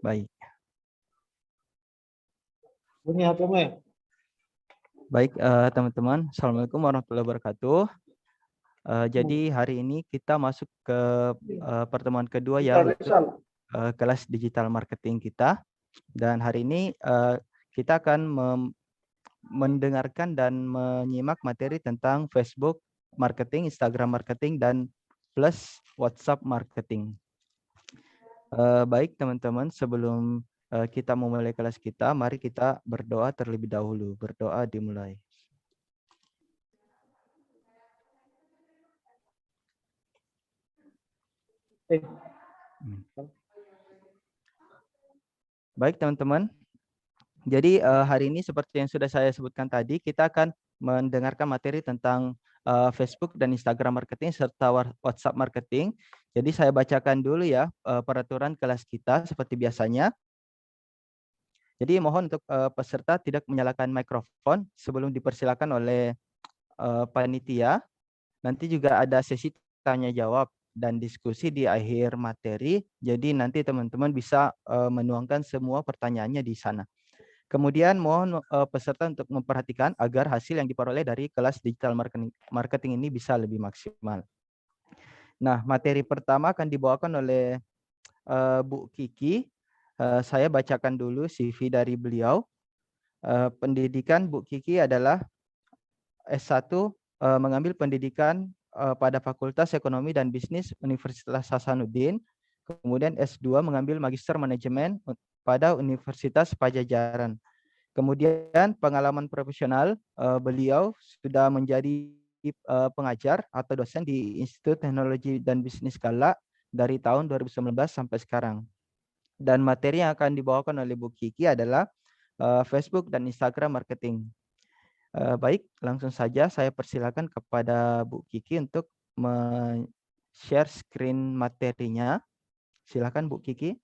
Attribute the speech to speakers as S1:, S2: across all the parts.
S1: Baik.
S2: Bunyi HP-mu ya?
S1: Baik, teman-teman. Assalamualaikum warahmatullahi wabarakatuh. Jadi hari ini kita masuk ke pertemuan kedua ya untuk kelas digital marketing kita. Dan hari ini kita akan mendengarkan dan menyimak materi tentang Facebook marketing, Instagram marketing, dan plus WhatsApp marketing. Baik teman-teman, sebelum kita memulai kelas kita, mari kita berdoa terlebih dahulu. Berdoa dimulai. Baik teman-teman, jadi hari ini seperti yang sudah saya sebutkan tadi, kita akan mendengarkan materi tentang Facebook dan Instagram marketing serta WhatsApp marketing. Jadi saya bacakan dulu ya peraturan kelas kita seperti biasanya. Jadi mohon untuk peserta tidak menyalakan mikrofon sebelum dipersilakan oleh panitia. Nanti juga ada sesi tanya jawab dan diskusi di akhir materi. Jadi nanti teman-teman bisa menuangkan semua pertanyaannya di sana. Kemudian mohon peserta untuk memperhatikan agar hasil yang diperoleh dari kelas digital marketing ini bisa lebih maksimal. Nah, materi pertama akan dibawakan oleh Bu Kiki. Saya bacakan dulu CV dari beliau. Pendidikan Bu Kiki adalah S1 mengambil pendidikan pada Fakultas Ekonomi dan Bisnis Universitas Hasanuddin. Kemudian S2 mengambil Magister Manajemen pada Universitas Pajajaran. Kemudian pengalaman profesional beliau sudah menjadi pengajar atau dosen di Institut Teknologi dan Bisnis Gala dari tahun 2019 sampai sekarang. Dan materi yang akan dibawakan oleh Bu Kiki adalah Facebook dan Instagram marketing. Baik, langsung saja saya persilakan kepada Bu Kiki untuk share screen materinya. Silakan Bu Kiki.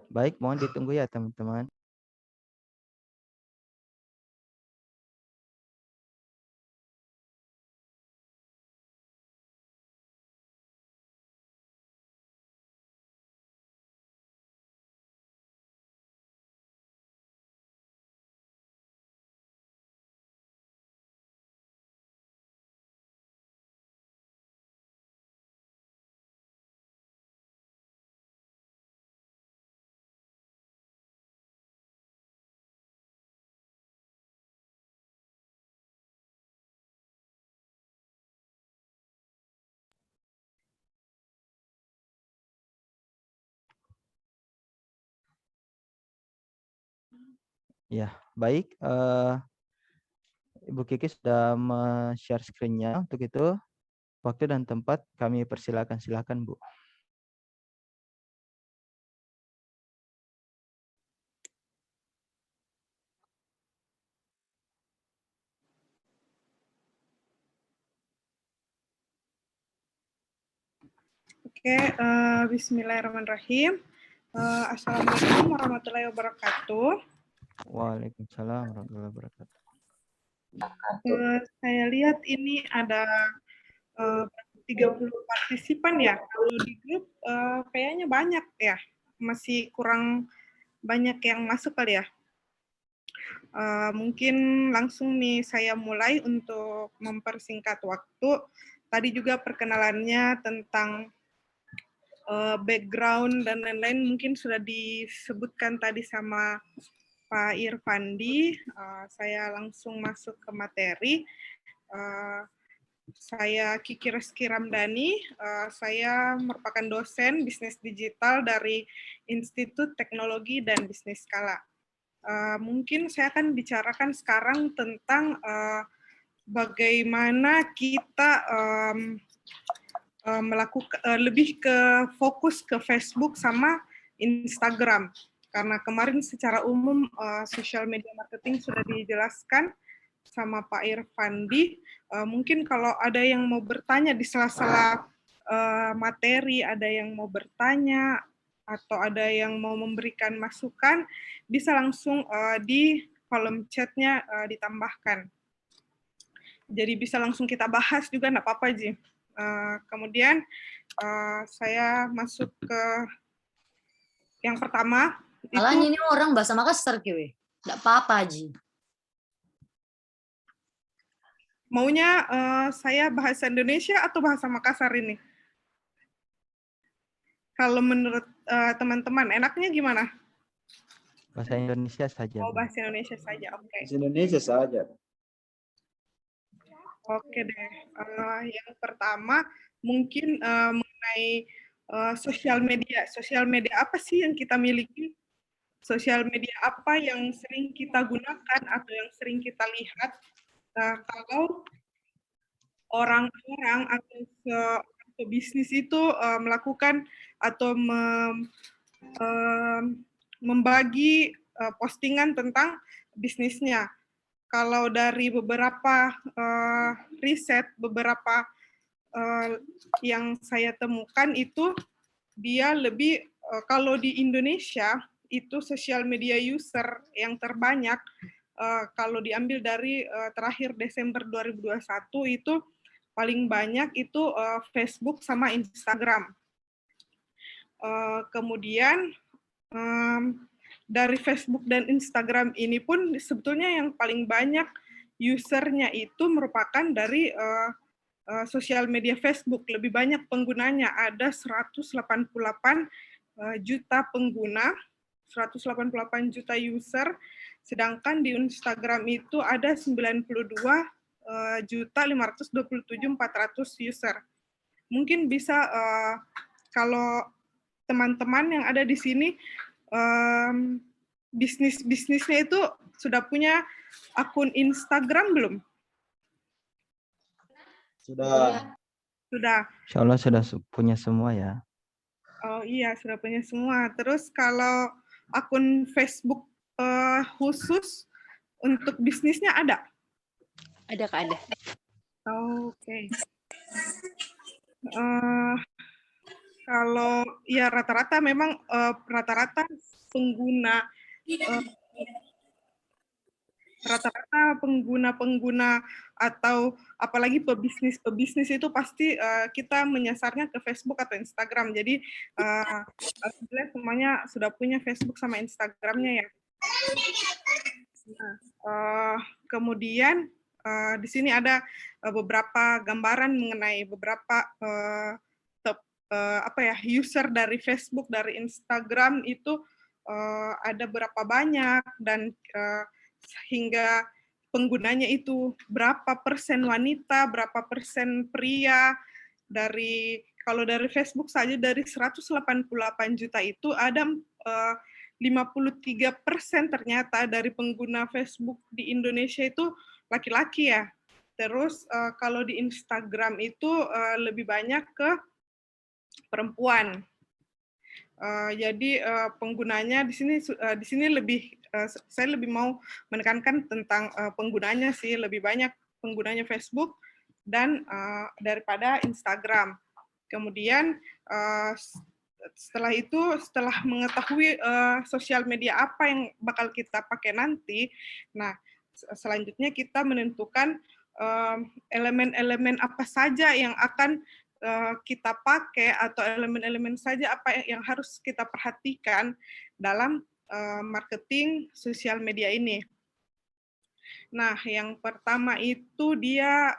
S1: Baik, mohon ditunggu ya teman-teman. Ya, baik. Ibu Kiki sudah share screen-nya. Untuk itu, waktu dan tempat kami persilakan. Silakan, Bu.
S3: Oke, bismillahirrahmanirrahim. Assalamualaikum warahmatullahi wabarakatuh.
S1: Waalaikumsalam warahmatullahi wabarakatuh.
S3: Saya lihat ini ada 30 partisipan ya. Kalau di grup kayaknya banyak ya. Masih kurang banyak yang masuk kali ya. Mungkin langsung nih saya mulai untuk mempersingkat waktu. Tadi juga perkenalannya tentang background dan lain-lain mungkin sudah disebutkan tadi sama Pak Irfandi. Saya langsung masuk ke materi. Saya Kiki Reski Ramdhani, saya merupakan dosen bisnis digital dari Institut Teknologi dan Bisnis Skala. Mungkin saya akan bicarakan sekarang tentang bagaimana kita melakukan lebih ke fokus ke Facebook sama Instagram. Karena kemarin secara umum social media marketing sudah dijelaskan sama Pak Irfandi. Mungkin kalau ada yang mau bertanya di sela-sela materi, ada yang mau bertanya, atau ada yang mau memberikan masukan, bisa langsung di kolom chatnya ditambahkan. Jadi bisa langsung kita bahas juga, nggak apa-apa, Ji. Kemudian saya masuk ke yang pertama.
S4: Malahnya ini orang bahasa Makassar, Kiwe. Nggak apa-apa, Ji.
S3: Maunya saya bahasa Indonesia atau bahasa Makassar ini? Kalau menurut teman-teman, enaknya gimana?
S1: Bahasa Indonesia saja.
S3: Oh, bahasa Indonesia saja, oke.
S2: Bahasa Indonesia saja.
S3: Oke deh. Yang pertama, mungkin mengenai sosial media. Sosial media apa sih yang kita miliki? Sosial media apa yang sering kita gunakan atau yang sering kita lihat? Kalau orang-orang atau bisnis itu melakukan atau membagi postingan tentang bisnisnya. Kalau dari beberapa riset, beberapa yang saya temukan itu dia lebih, kalau di Indonesia itu sosial media user yang terbanyak, kalau diambil dari terakhir Desember 2021 itu paling banyak itu Facebook sama Instagram. Kemudian dari Facebook dan Instagram ini pun sebetulnya yang paling banyak usernya itu merupakan dari sosial media Facebook. Lebih banyak penggunanya, ada 188 juta pengguna, 188 juta user, sedangkan di Instagram itu ada 92.527.400 user. Mungkin bisa kalau teman-teman yang ada di sini bisnisnya itu sudah punya akun Instagram belum?
S2: Sudah.
S3: Sudah.
S1: Insya Allah sudah punya semua ya.
S3: Oh iya, sudah punya semua. Terus kalau akun Facebook khusus untuk bisnisnya ada?
S5: Ada, Kak, ada.
S3: Oke. Kalau ya rata-rata memang rata-rata pengguna pengguna atau apalagi pebisnis itu pasti kita menyasarnya ke Facebook atau Instagram. Jadi alhamdulillah semuanya sudah punya Facebook sama Instagramnya ya. Nah, kemudian di sini ada beberapa gambaran mengenai beberapa user dari Facebook, dari Instagram itu ada berapa banyak dan hingga penggunanya itu berapa persen wanita, berapa persen pria. Kalau dari Facebook saja dari 188 juta itu ada 53% ternyata dari pengguna Facebook di Indonesia itu laki-laki ya. Terus kalau di Instagram itu lebih banyak ke perempuan. Jadi penggunanya di sini lebih saya lebih mau menekankan tentang penggunanya sih, lebih banyak penggunanya Facebook dan daripada Instagram. Kemudian setelah mengetahui sosial media apa yang bakal kita pakai nanti, nah selanjutnya kita menentukan elemen-elemen apa saja yang akan kita pakai atau elemen-elemen saja apa yang harus kita perhatikan dalam marketing sosial media ini. Nah, yang pertama itu dia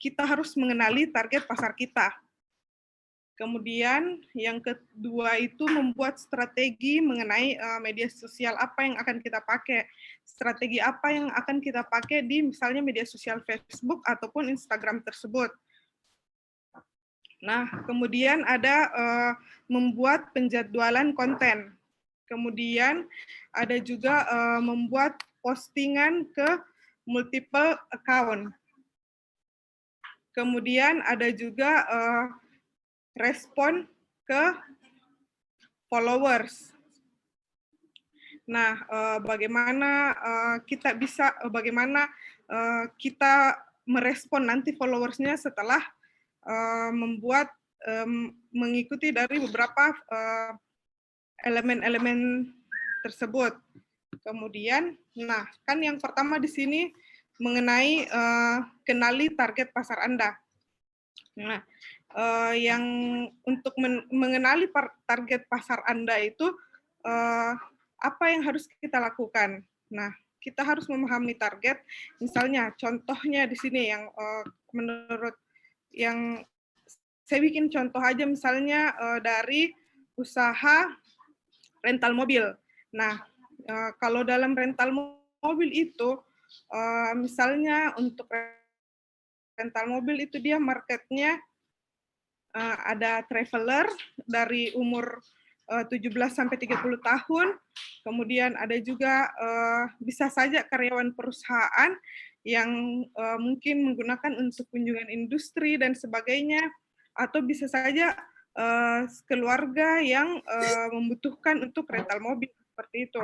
S3: kita harus mengenali target pasar kita. Kemudian yang kedua itu membuat strategi mengenai media sosial apa yang akan kita pakai. Strategi apa yang akan kita pakai di misalnya media sosial Facebook ataupun Instagram tersebut. Nah, kemudian ada membuat penjadwalan konten. Kemudian ada juga membuat postingan ke multiple account. Kemudian ada juga respon ke followers. Nah, bagaimana kita merespon nanti followersnya setelah mengikuti dari beberapa elemen-elemen tersebut. Kemudian, nah kan yang pertama di sini mengenai kenali target pasar Anda. Nah, yang untuk mengenali target pasar Anda itu apa yang harus kita lakukan? Nah, kita harus memahami target. Misalnya, contohnya di sini yang menurut yang saya bikin contoh aja, misalnya dari usaha rental mobil. Nah, kalau dalam rental mobil itu, misalnya untuk rental mobil itu dia marketnya ada traveler dari umur 17 sampai 30 tahun, kemudian ada juga bisa saja karyawan perusahaan yang mungkin menggunakan untuk kunjungan industri dan sebagainya, atau bisa saja keluarga yang membutuhkan untuk rental mobil seperti itu.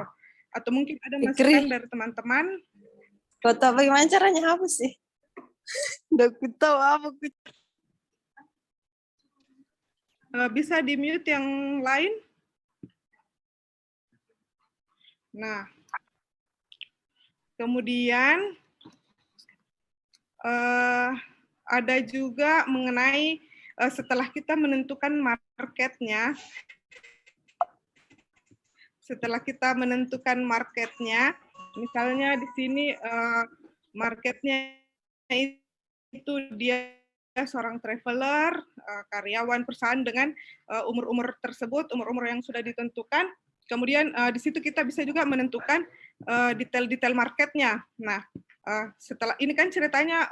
S3: Atau mungkin ada masukan dari teman-teman.
S6: Foto bagaimana caranya hapus sih? Udah aku tahu apa aku.
S3: Bisa di-mute yang lain. Nah, kemudian ada juga mengenai setelah kita menentukan marketnya, misalnya di sini marketnya itu dia seorang traveler, karyawan perusahaan dengan umur-umur tersebut, umur-umur yang sudah ditentukan. Kemudian di situ kita bisa juga menentukan detail-detail marketnya. Nah, setelah ini kan ceritanya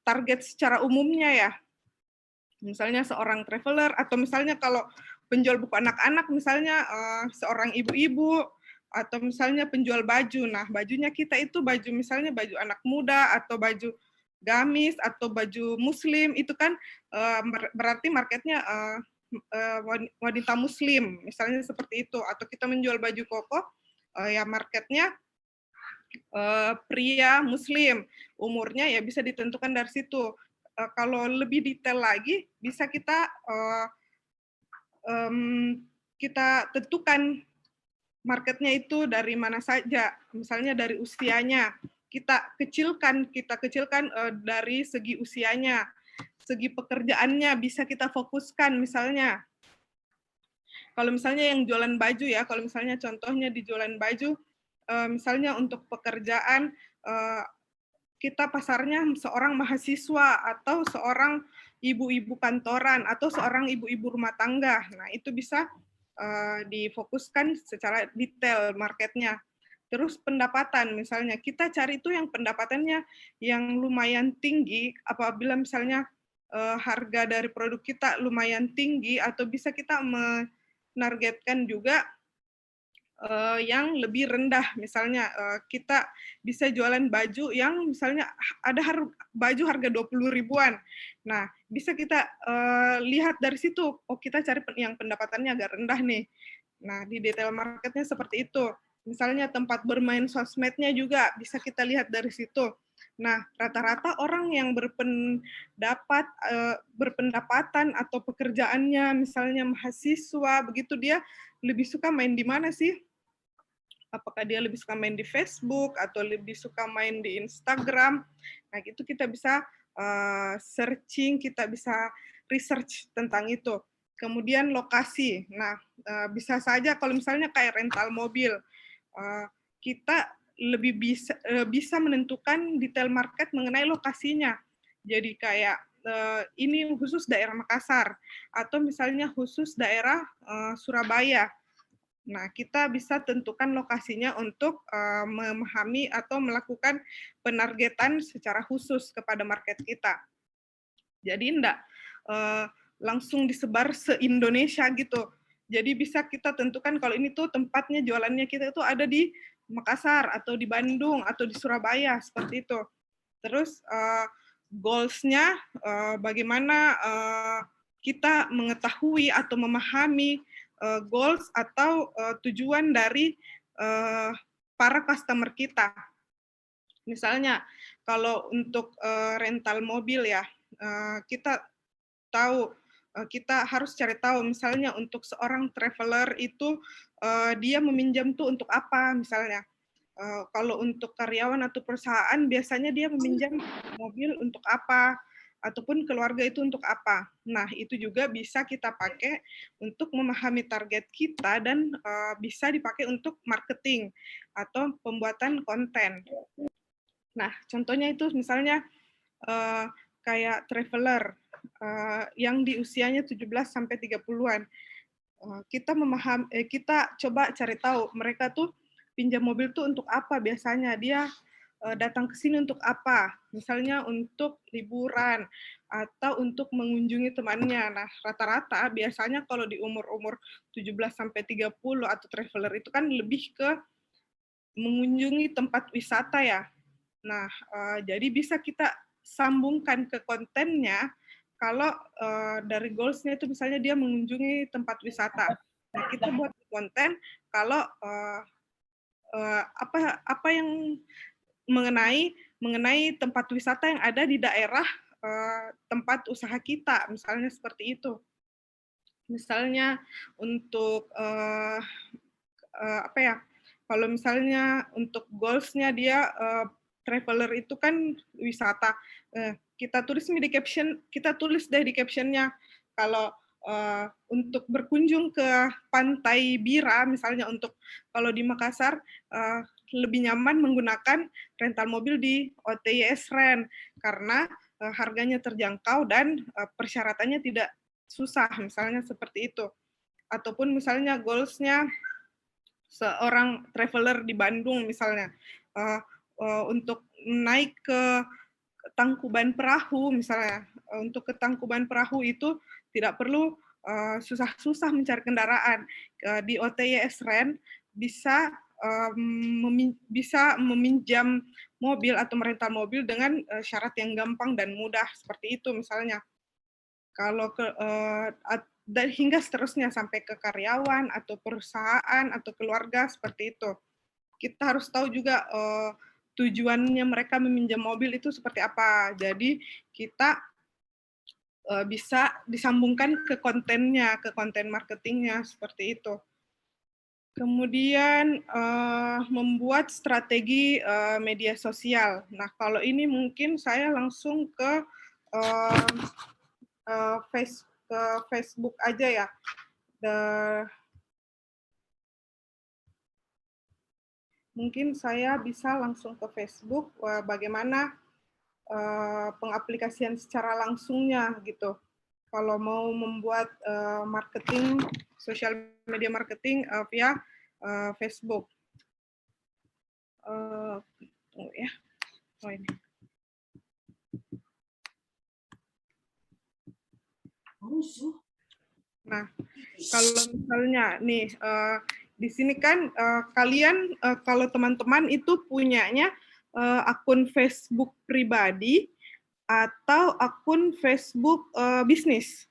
S3: target secara umumnya ya. Misalnya seorang traveler, atau misalnya kalau penjual buku anak-anak, misalnya seorang ibu-ibu, atau misalnya penjual baju. Nah, bajunya kita itu baju, misalnya baju anak muda, atau baju gamis, atau baju muslim, itu kan berarti marketnya wanita muslim, misalnya seperti itu. Atau kita menjual baju koko, ya marketnya pria muslim, umurnya ya bisa ditentukan dari situ. Kalau lebih detail lagi, bisa kita tentukan marketnya itu dari mana saja, misalnya dari usianya. Kita kecilkan dari segi usianya, segi pekerjaannya bisa kita fokuskan. Misalnya, kalau misalnya yang jualan baju ya, kalau misalnya contohnya di jualan baju, misalnya untuk pekerjaan kita pasarnya seorang mahasiswa atau seorang ibu-ibu kantoran atau seorang ibu-ibu rumah tangga. Nah, itu bisa difokuskan secara detail marketnya. Terus pendapatan, misalnya kita cari itu yang pendapatannya yang lumayan tinggi, apabila misalnya harga dari produk kita lumayan tinggi, atau bisa kita menargetkan juga yang lebih rendah. Misalnya kita bisa jualan baju yang misalnya ada baju harga 20 ribuan. Nah, bisa kita lihat dari situ, oh kita cari yang pendapatannya agak rendah nih. Nah, di detail marketnya seperti itu. Misalnya tempat bermain sosmednya juga bisa kita lihat dari situ. Nah, rata-rata orang yang berpendapatan atau pekerjaannya misalnya mahasiswa, begitu dia lebih suka main di mana sih? Apakah dia lebih suka main di Facebook atau lebih suka main di Instagram? Nah, itu kita bisa searching, kita bisa research tentang itu. Kemudian lokasi. Nah, bisa saja kalau misalnya kayak rental mobil, kita lebih bisa menentukan detail market mengenai lokasinya. Jadi kayak ini khusus daerah Makassar, atau misalnya khusus daerah Surabaya. Nah, kita bisa tentukan lokasinya untuk memahami atau melakukan penargetan secara khusus kepada market kita. Jadi enggak langsung disebar se-Indonesia gitu. Jadi bisa kita tentukan kalau ini tuh tempatnya jualannya kita itu ada di Makassar atau di Bandung atau di Surabaya, seperti itu. Terus goals-nya bagaimana kita mengetahui atau memahami goals atau tujuan dari para customer kita. Misalnya kalau untuk rental mobil ya, kita tahu kita harus cari tahu, misalnya untuk seorang traveler itu dia meminjam tuh untuk apa misalnya. Kalau untuk karyawan atau perusahaan biasanya dia meminjam mobil untuk apa, ataupun keluarga itu untuk apa. Nah, itu juga bisa kita pakai untuk memahami target kita dan bisa dipakai untuk marketing atau pembuatan konten. Nah, contohnya itu misalnya kayak traveler yang di usianya 17 sampai 30-an. Kita coba cari tahu mereka tuh pinjam mobil tuh untuk apa biasanya, dia datang ke sini untuk apa, misalnya untuk liburan atau untuk mengunjungi temannya. Nah, rata-rata biasanya kalau di umur-umur 17 sampai 30 atau traveler itu kan lebih ke mengunjungi tempat wisata ya. Nah, jadi bisa kita sambungkan ke kontennya kalau dari goals-nya itu misalnya dia mengunjungi tempat wisata. Nah, kita buat konten kalau apa yang mengenai tempat wisata yang ada di daerah tempat usaha kita, misalnya seperti itu. Misalnya untuk apa ya? Kalau misalnya untuk goals-nya dia traveler itu kan wisata. Kita tulis di caption, kita tulis deh di caption-nya kalau untuk berkunjung ke Pantai Bira, misalnya untuk kalau di Makassar lebih nyaman menggunakan rental mobil di OTYS Rent karena harganya terjangkau dan persyaratannya tidak susah, misalnya seperti itu. Ataupun misalnya goals-nya seorang traveler di Bandung misalnya untuk naik ke Tangkuban Perahu misalnya, untuk ke Tangkuban Perahu itu tidak perlu susah-susah mencari kendaraan. Di OTYS Rent bisa bisa meminjam mobil atau merental mobil dengan syarat yang gampang dan mudah seperti itu misalnya. Kalau dan hingga seterusnya sampai ke karyawan atau perusahaan atau keluarga seperti itu. Kita harus tahu juga tujuannya mereka meminjam mobil itu seperti apa. Jadi kita bisa disambungkan ke kontennya, ke konten marketingnya seperti itu. Kemudian membuat strategi media sosial. Nah, kalau ini mungkin saya langsung ke Facebook aja ya. Mungkin saya bisa langsung ke Facebook, bagaimana pengaplikasian secara langsungnya gitu. Kalau mau membuat marketing, social media marketing via Facebook. Tunggu ya. Oh ini. Nah, kalau misalnya nih di sini kan kalian kalau teman-teman itu punyanya akun Facebook pribadi atau akun Facebook bisnis?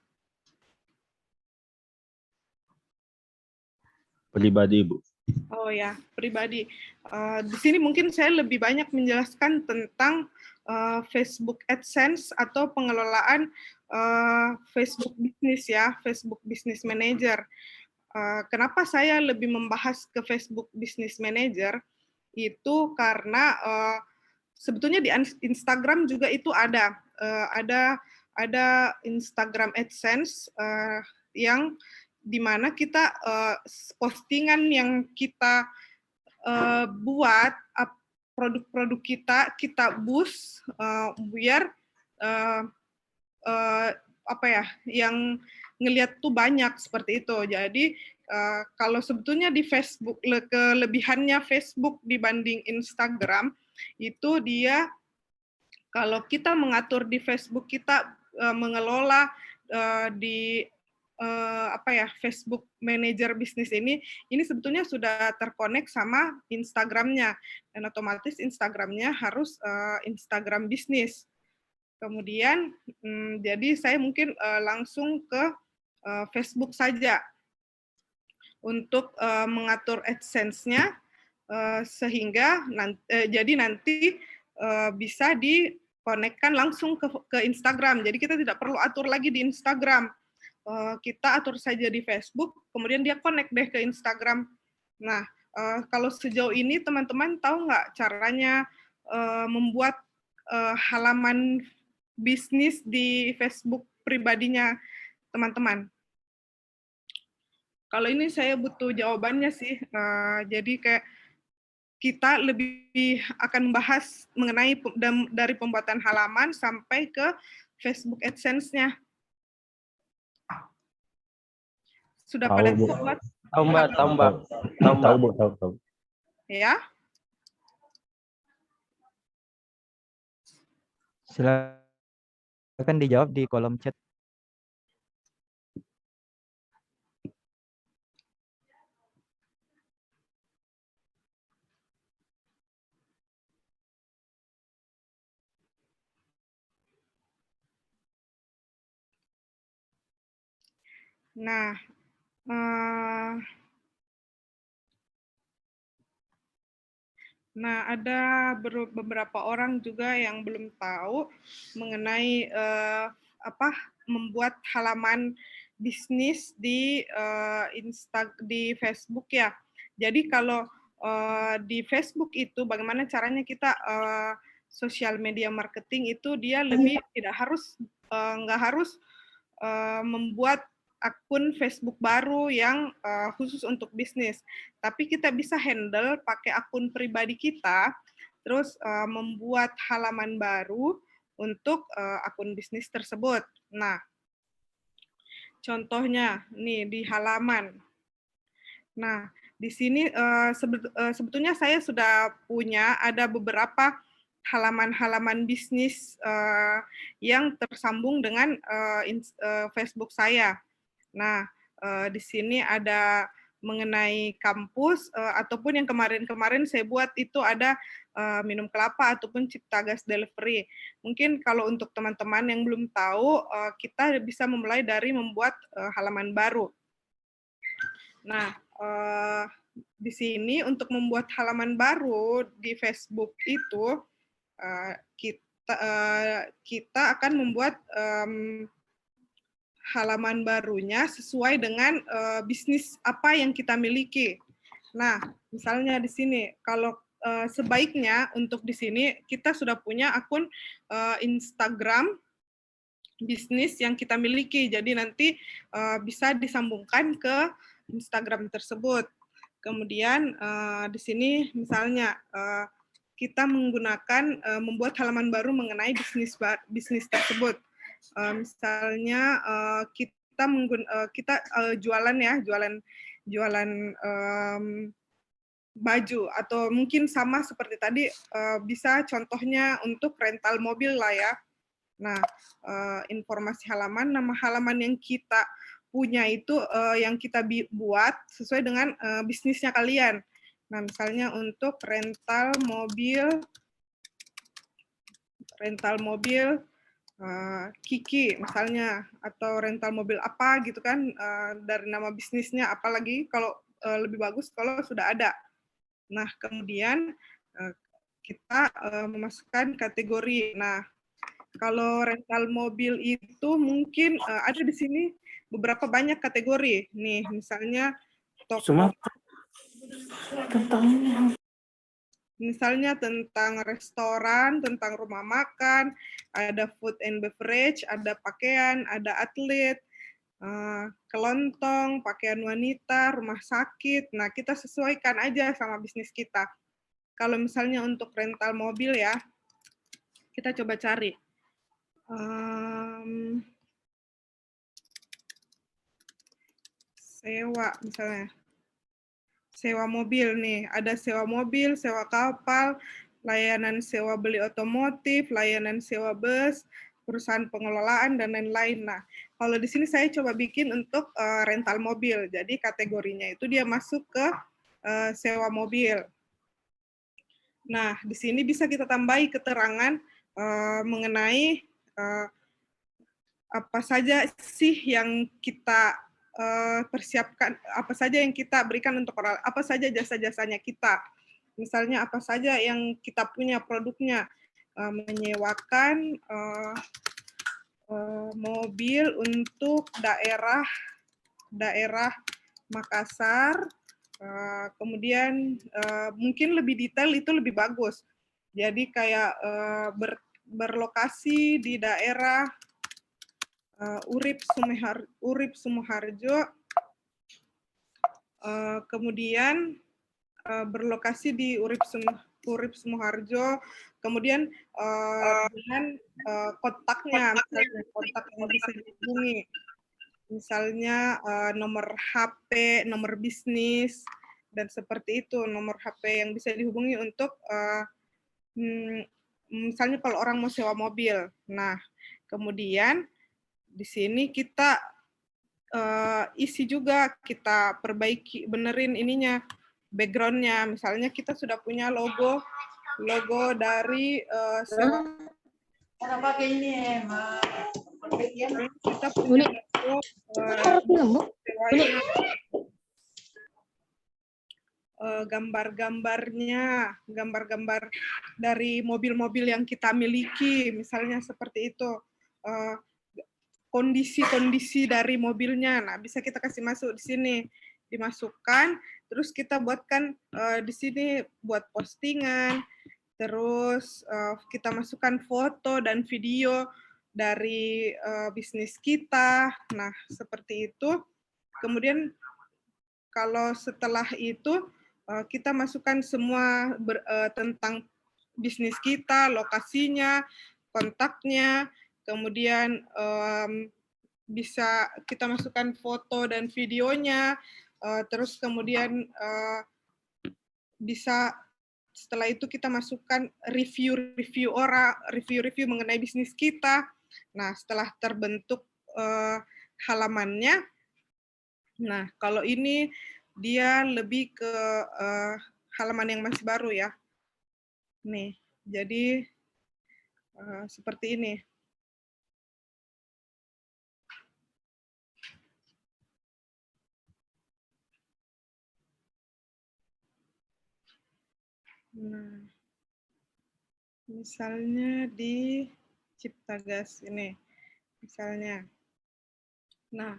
S2: Pribadi, Bu.
S3: Oh ya, pribadi. Di sini mungkin saya lebih banyak menjelaskan tentang Facebook AdSense atau pengelolaan Facebook bisnis ya, Facebook Business Manager. Kenapa saya lebih membahas ke Facebook Business Manager? Itu karena sebetulnya di Instagram juga itu ada Instagram AdSense yang dimana kita postingan yang kita buat produk-produk kita boost biar apa ya yang ngelihat tuh banyak seperti itu. Jadi kalau sebetulnya di Facebook kelebihannya Facebook dibanding Instagram itu dia kalau kita mengatur di Facebook kita mengelola di Facebook Manager bisnis ini sebetulnya sudah terkonek sama Instagramnya dan otomatis Instagramnya harus Instagram bisnis. Kemudian jadi saya mungkin langsung ke Facebook saja untuk mengatur AdSense-nya sehingga jadi nanti bisa dikonekkan langsung ke Instagram. Jadi kita tidak perlu atur lagi di Instagram. kita atur saja di Facebook, kemudian dia connect deh ke Instagram. Nah, kalau sejauh ini teman-teman tahu nggak caranya membuat halaman bisnis di Facebook pribadinya teman-teman? Kalau ini saya butuh jawabannya sih. Jadi kayak kita lebih akan membahas mengenai dari pembuatan halaman sampai ke Facebook AdSense-nya. Sudah
S7: Tahu,
S3: pada
S7: Bu.
S3: buat?
S1: Tahu Mbak, tahu Mbak. Tahu Mbak.
S7: Tahu, Bu, tahu.
S3: Ya.
S1: Silakan dijawab di kolom chat.
S3: Nah, ada beberapa orang juga yang belum tahu mengenai membuat halaman bisnis di di Facebook ya. Jadi kalau di Facebook itu bagaimana caranya kita social media marketing itu dia lebih tidak harus nggak harus membuat akun Facebook baru yang khusus untuk bisnis, tapi kita bisa handle pakai akun pribadi kita, terus membuat halaman baru untuk akun bisnis tersebut. Nah, contohnya nih di halaman. Nah, di sini sebetulnya saya sudah punya ada beberapa halaman-halaman bisnis yang tersambung dengan Facebook saya. Nah, di sini ada mengenai kampus ataupun yang kemarin-kemarin saya buat itu ada minum kelapa ataupun Cipta Gas Delivery. Mungkin kalau untuk teman-teman yang belum tahu, kita bisa memulai dari membuat halaman baru. Nah, di sini untuk membuat halaman baru di Facebook itu kita akan membuat halaman barunya sesuai dengan bisnis apa yang kita miliki. Nah, misalnya di sini, kalau sebaiknya untuk di sini kita sudah punya akun Instagram bisnis yang kita miliki. Jadi nanti bisa disambungkan ke Instagram tersebut. Kemudian di sini misalnya kita menggunakan membuat halaman baru mengenai bisnis tersebut. Misalnya kita jualan ya, jualan baju atau mungkin sama seperti tadi bisa contohnya untuk rental mobil lah ya. Nah, informasi halaman, nama halaman yang kita punya itu yang kita buat sesuai dengan bisnisnya kalian. Nah, misalnya untuk rental mobil Kiki misalnya, atau rental mobil apa gitu kan, dari nama bisnisnya, apalagi kalau lebih bagus kalau sudah ada. Nah, kemudian kita memasukkan kategori. Nah, kalau rental mobil itu mungkin ada di sini beberapa banyak kategori. Nih, misalnya toko. Misalnya tentang restoran, tentang rumah makan, ada food and beverage, ada pakaian, ada atlet, kelontong, pakaian wanita, rumah sakit. Nah, kita sesuaikan aja sama bisnis kita. Kalau misalnya untuk rental mobil ya, kita coba cari. Sewa misalnya. Sewa mobil nih, ada sewa mobil, sewa kapal, layanan sewa beli otomotif, layanan sewa bus, perusahaan pengelolaan, dan lain-lain. Nah, kalau di sini saya coba bikin untuk rental mobil, jadi kategorinya itu dia masuk ke sewa mobil. Nah, di sini bisa kita tambahi keterangan mengenai apa saja sih yang kita persiapkan, apa saja yang kita berikan untuk orang, apa saja jasa-jasanya kita. Misalnya apa saja yang kita punya produknya, menyewakan mobil untuk daerah Makassar. Kemudian mungkin lebih detail itu lebih bagus. Jadi kayak berlokasi di daerah Urip Sumoharjo, kemudian berlokasi di Urip Sumoharjo, kemudian dengan kontaknya, misalnya kontak yang bisa dihubungi, misalnya nomor HP, nomor bisnis, dan seperti itu, nomor HP yang bisa dihubungi untuk misalnya kalau orang mau sewa mobil. Nah, kemudian di sini kita isi juga, kita perbaiki, benerin ininya, background-nya. Misalnya kita sudah punya logo dari sewa. Kita punya logo sewanya, gambar-gambar dari mobil-mobil yang kita miliki, misalnya seperti itu. Kondisi-kondisi dari mobilnya, nah bisa kita kasih masuk di sini, dimasukkan, terus kita buatkan di sini buat postingan, terus kita masukkan foto dan video dari bisnis kita, nah seperti itu. Kemudian kalau setelah itu kita masukkan semua tentang bisnis kita, lokasinya, kontaknya, kemudian bisa kita masukkan foto dan videonya, terus kemudian bisa setelah itu kita masukkan review mengenai bisnis kita. Nah, setelah terbentuk halamannya, nah kalau ini dia lebih ke halaman yang masih baru ya. Nih, jadi seperti ini. Nah, misalnya di Ciptagas ini, misalnya. Nah,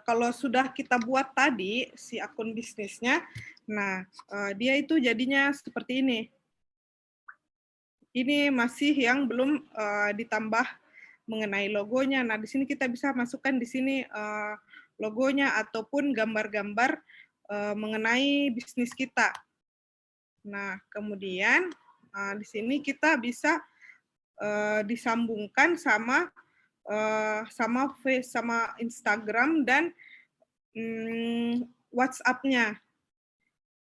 S3: kalau sudah kita buat tadi si akun bisnisnya, nah dia itu jadinya seperti ini. Ini masih yang belum ditambah mengenai logonya. Nah, di sini kita bisa masukkan di sini logonya ataupun gambar-gambar mengenai bisnis kita. Nah, kemudian di sini kita bisa disambungkan sama Instagram dan WhatsApp-nya.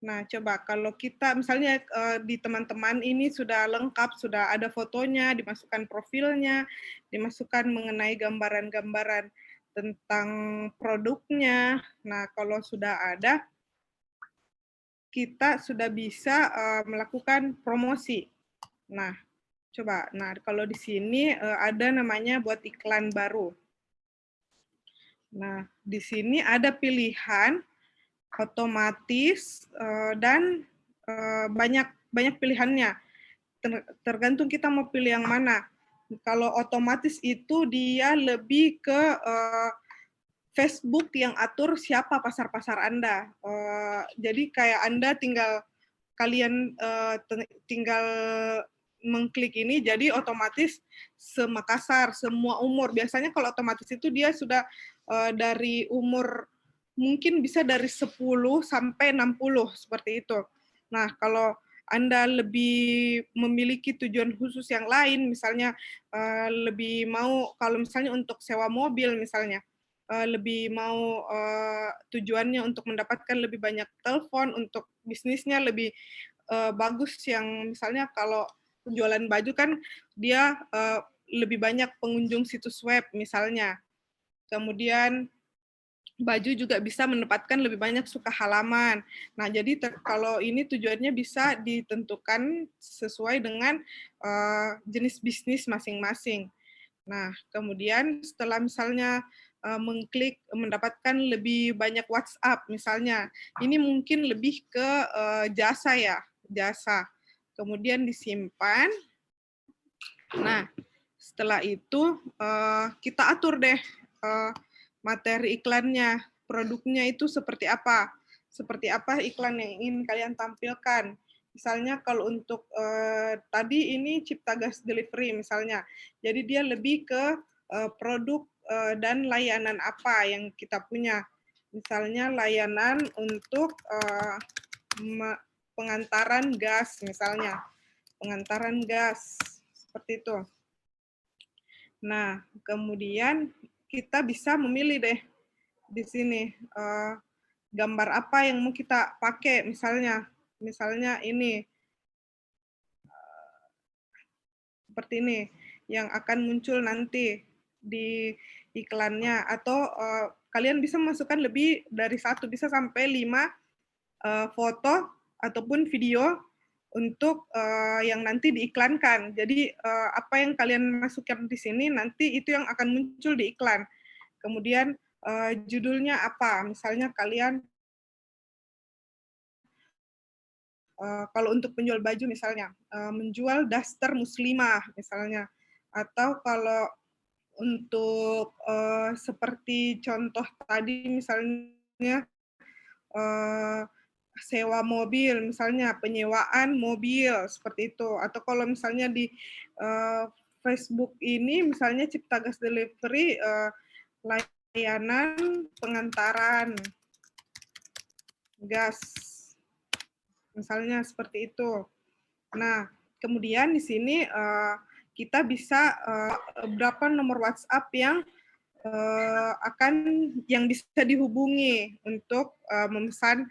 S3: Nah, coba kalau kita misalnya di teman-teman ini sudah lengkap, sudah ada fotonya, dimasukkan profilnya, dimasukkan mengenai gambaran-gambaran tentang produknya. Nah, kalau sudah ada, kita sudah bisa melakukan promosi. Nah, coba. Nah, kalau di sini ada namanya buat iklan baru. Nah, di sini ada pilihan otomatis dan banyak pilihannya. Tergantung kita mau pilih yang mana. Kalau otomatis itu dia lebih ke Facebook yang atur siapa pasar-pasar Anda. Jadi kayak Anda kalian tinggal mengklik ini, jadi otomatis se-Makassar, semua umur. Biasanya kalau otomatis itu dia sudah dari umur mungkin bisa dari 10 sampai 60 seperti itu. Nah, kalau Anda lebih memiliki tujuan khusus yang lain, misalnya lebih mau kalau misalnya untuk sewa mobil misalnya, lebih mau tujuannya untuk mendapatkan lebih banyak telepon, untuk bisnisnya lebih bagus yang misalnya kalau penjualan baju kan dia lebih banyak pengunjung situs web misalnya. Kemudian baju juga bisa mendapatkan lebih banyak suka halaman. Nah, jadi kalau ini tujuannya bisa ditentukan sesuai dengan jenis bisnis masing-masing. Nah, kemudian setelah misalnya mengklik mendapatkan lebih banyak WhatsApp misalnya, ini mungkin lebih ke jasa ya, jasa. Kemudian disimpan. Nah, Setelah itu kita atur deh materi iklannya, produknya itu seperti apa iklan yang ingin kalian tampilkan. Misalnya kalau untuk tadi ini Cipta Gas Delivery misalnya, jadi dia lebih ke produk dan layanan apa yang kita punya. Misalnya layanan untuk pengantaran gas misalnya, pengantaran gas seperti itu. Nah, kemudian kita bisa memilih deh di sini gambar apa yang mau kita pakai, misalnya ini seperti ini yang akan muncul nanti di iklannya, atau kalian bisa masukkan lebih dari 1, bisa sampai 5 foto ataupun video untuk yang nanti diiklankan. Jadi apa yang kalian masukkan di sini nanti itu yang akan muncul di iklan. Kemudian judulnya apa? Misalnya kalian kalau untuk penjual baju misalnya menjual daster muslimah misalnya, atau kalau untuk seperti contoh tadi misalnya sewa mobil, misalnya penyewaan mobil seperti itu. Atau kalau misalnya di Facebook ini misalnya Cipta Gas Delivery layanan pengantaran gas, misalnya seperti itu. Nah, kemudian di sini kita bisa berapa nomor WhatsApp yang yang bisa dihubungi untuk memesan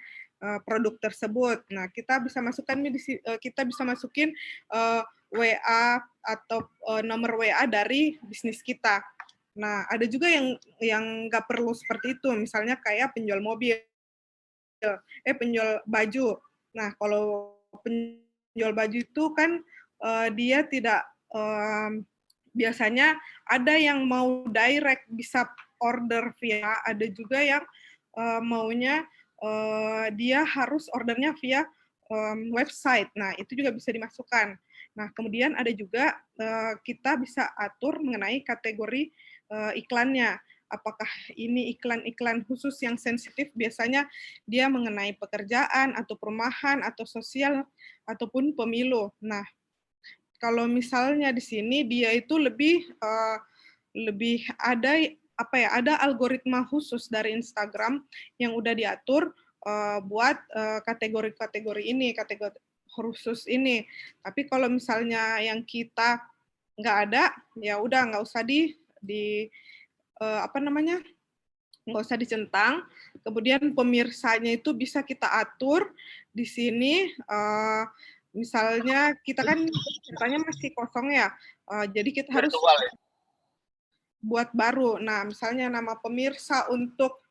S3: produk tersebut. Nah, kita bisa masukkan masukin WA atau nomor WA dari bisnis kita. Nah, ada juga yang nggak perlu seperti itu, misalnya kayak penjual mobil, penjual baju. Nah, kalau penjual baju itu kan dia tidak biasanya ada yang mau direct bisa order via, ada juga yang maunya dia harus ordernya via website. Nah, itu juga bisa dimasukkan. Nah, kemudian ada juga kita bisa atur mengenai kategori iklannya. Apakah ini iklan-iklan khusus yang sensitif, biasanya dia mengenai pekerjaan atau perumahan atau sosial ataupun pemilu. Nah, kalau misalnya di sini dia itu lebih ada algoritma khusus dari Instagram yang udah diatur buat kategori-kategori ini, kategori khusus ini. Tapi kalau misalnya yang kita nggak ada, ya udah nggak usah nggak usah dicentang. Kemudian pemirsanya itu bisa kita atur di sini. Misalnya kita kan ceritanya masih kosong ya, jadi kita harus buat baru. Nah, misalnya nama pemirsa untuk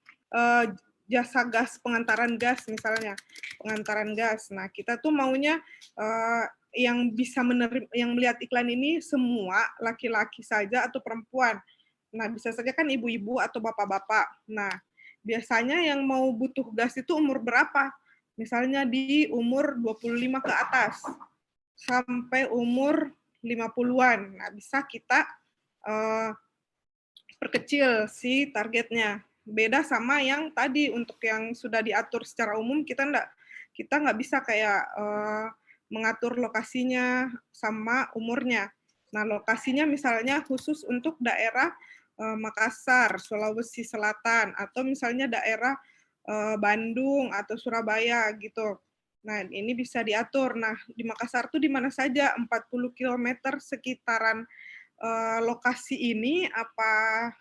S3: jasa gas, pengantaran gas misalnya, pengantaran gas. Nah, kita tuh maunya yang bisa yang melihat iklan ini semua laki-laki saja atau perempuan. Nah, bisa saja kan ibu-ibu atau bapak-bapak. Nah, biasanya yang mau butuh gas itu umur berapa? Misalnya di umur 25 ke atas sampai umur 50-an. Nah, bisa kita perkecil si targetnya. Beda sama yang tadi, untuk yang sudah diatur secara umum, kita nggak bisa kayak mengatur lokasinya sama umurnya. Nah, lokasinya misalnya khusus untuk daerah Makassar, Sulawesi Selatan, atau misalnya daerah Bandung atau Surabaya gitu. Nah, ini bisa diatur. Nah, di Makassar tuh di mana saja, 40 km sekitaran lokasi ini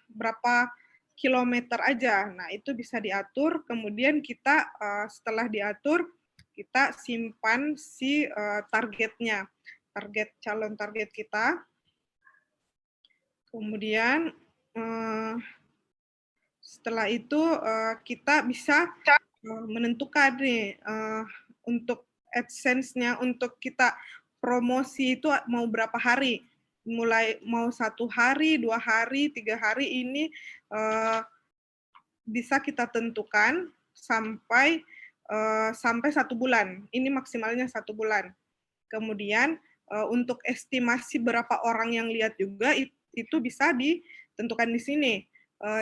S3: berapa kilometer aja. Nah, itu bisa diatur. Kemudian kita setelah diatur, kita simpan si targetnya, calon target kita. Kemudian setelah itu kita bisa menentukan nih untuk AdSense-nya, untuk kita promosi itu mau berapa hari. Mulai mau 1 hari, 2 hari, 3 hari, ini bisa kita tentukan sampai 1 bulan. Ini maksimalnya 1 bulan. Kemudian untuk estimasi berapa orang yang lihat juga, itu itu bisa ditentukan di sini.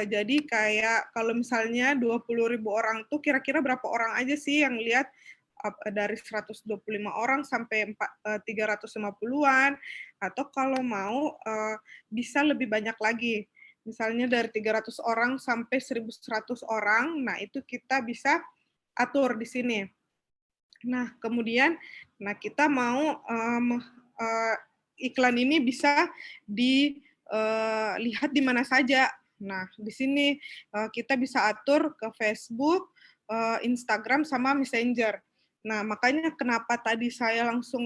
S3: Jadi kayak kalau misalnya 20.000 orang tuh kira-kira berapa orang aja sih yang lihat dari 125 orang sampai 350-an, atau kalau mau bisa lebih banyak lagi. Misalnya dari 300 orang sampai 1.100 orang, nah itu kita bisa atur di sini. Nah, kemudian kita mau iklan ini bisa dilihat di mana saja. Nah, di sini kita bisa atur ke Facebook, Instagram, sama Messenger. Nah, makanya kenapa tadi saya langsung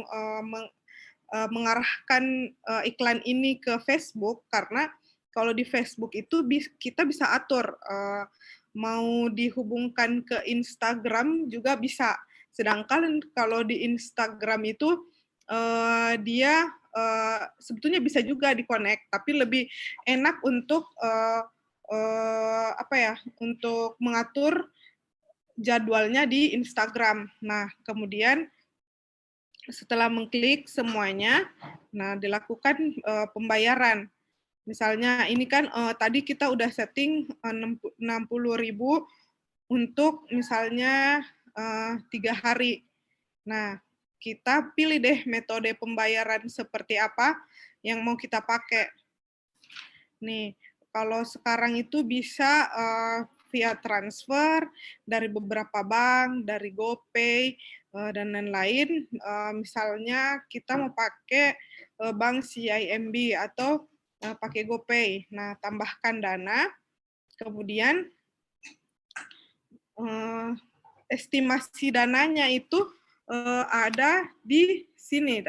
S3: mengarahkan iklan ini ke Facebook, karena kalau di Facebook itu kita bisa atur mau dihubungkan ke Instagram juga bisa. Sedangkan kalau di Instagram itu dia sebetulnya bisa juga di-connect, tapi lebih enak untuk untuk mengatur jadwalnya di Instagram. Nah, kemudian setelah mengklik semuanya, nah dilakukan pembayaran. Misalnya ini kan tadi kita udah setting 60.000 untuk misalnya 3 hari. Nah, kita pilih deh metode pembayaran seperti apa yang mau kita pakai. Nih, kalau sekarang itu bisa via transfer dari beberapa bank, dari GoPay, dan lain-lain. Misalnya kita mau pakai bank CIMB atau pakai GoPay. Nah, tambahkan dana, kemudian estimasi dananya itu ada di sini,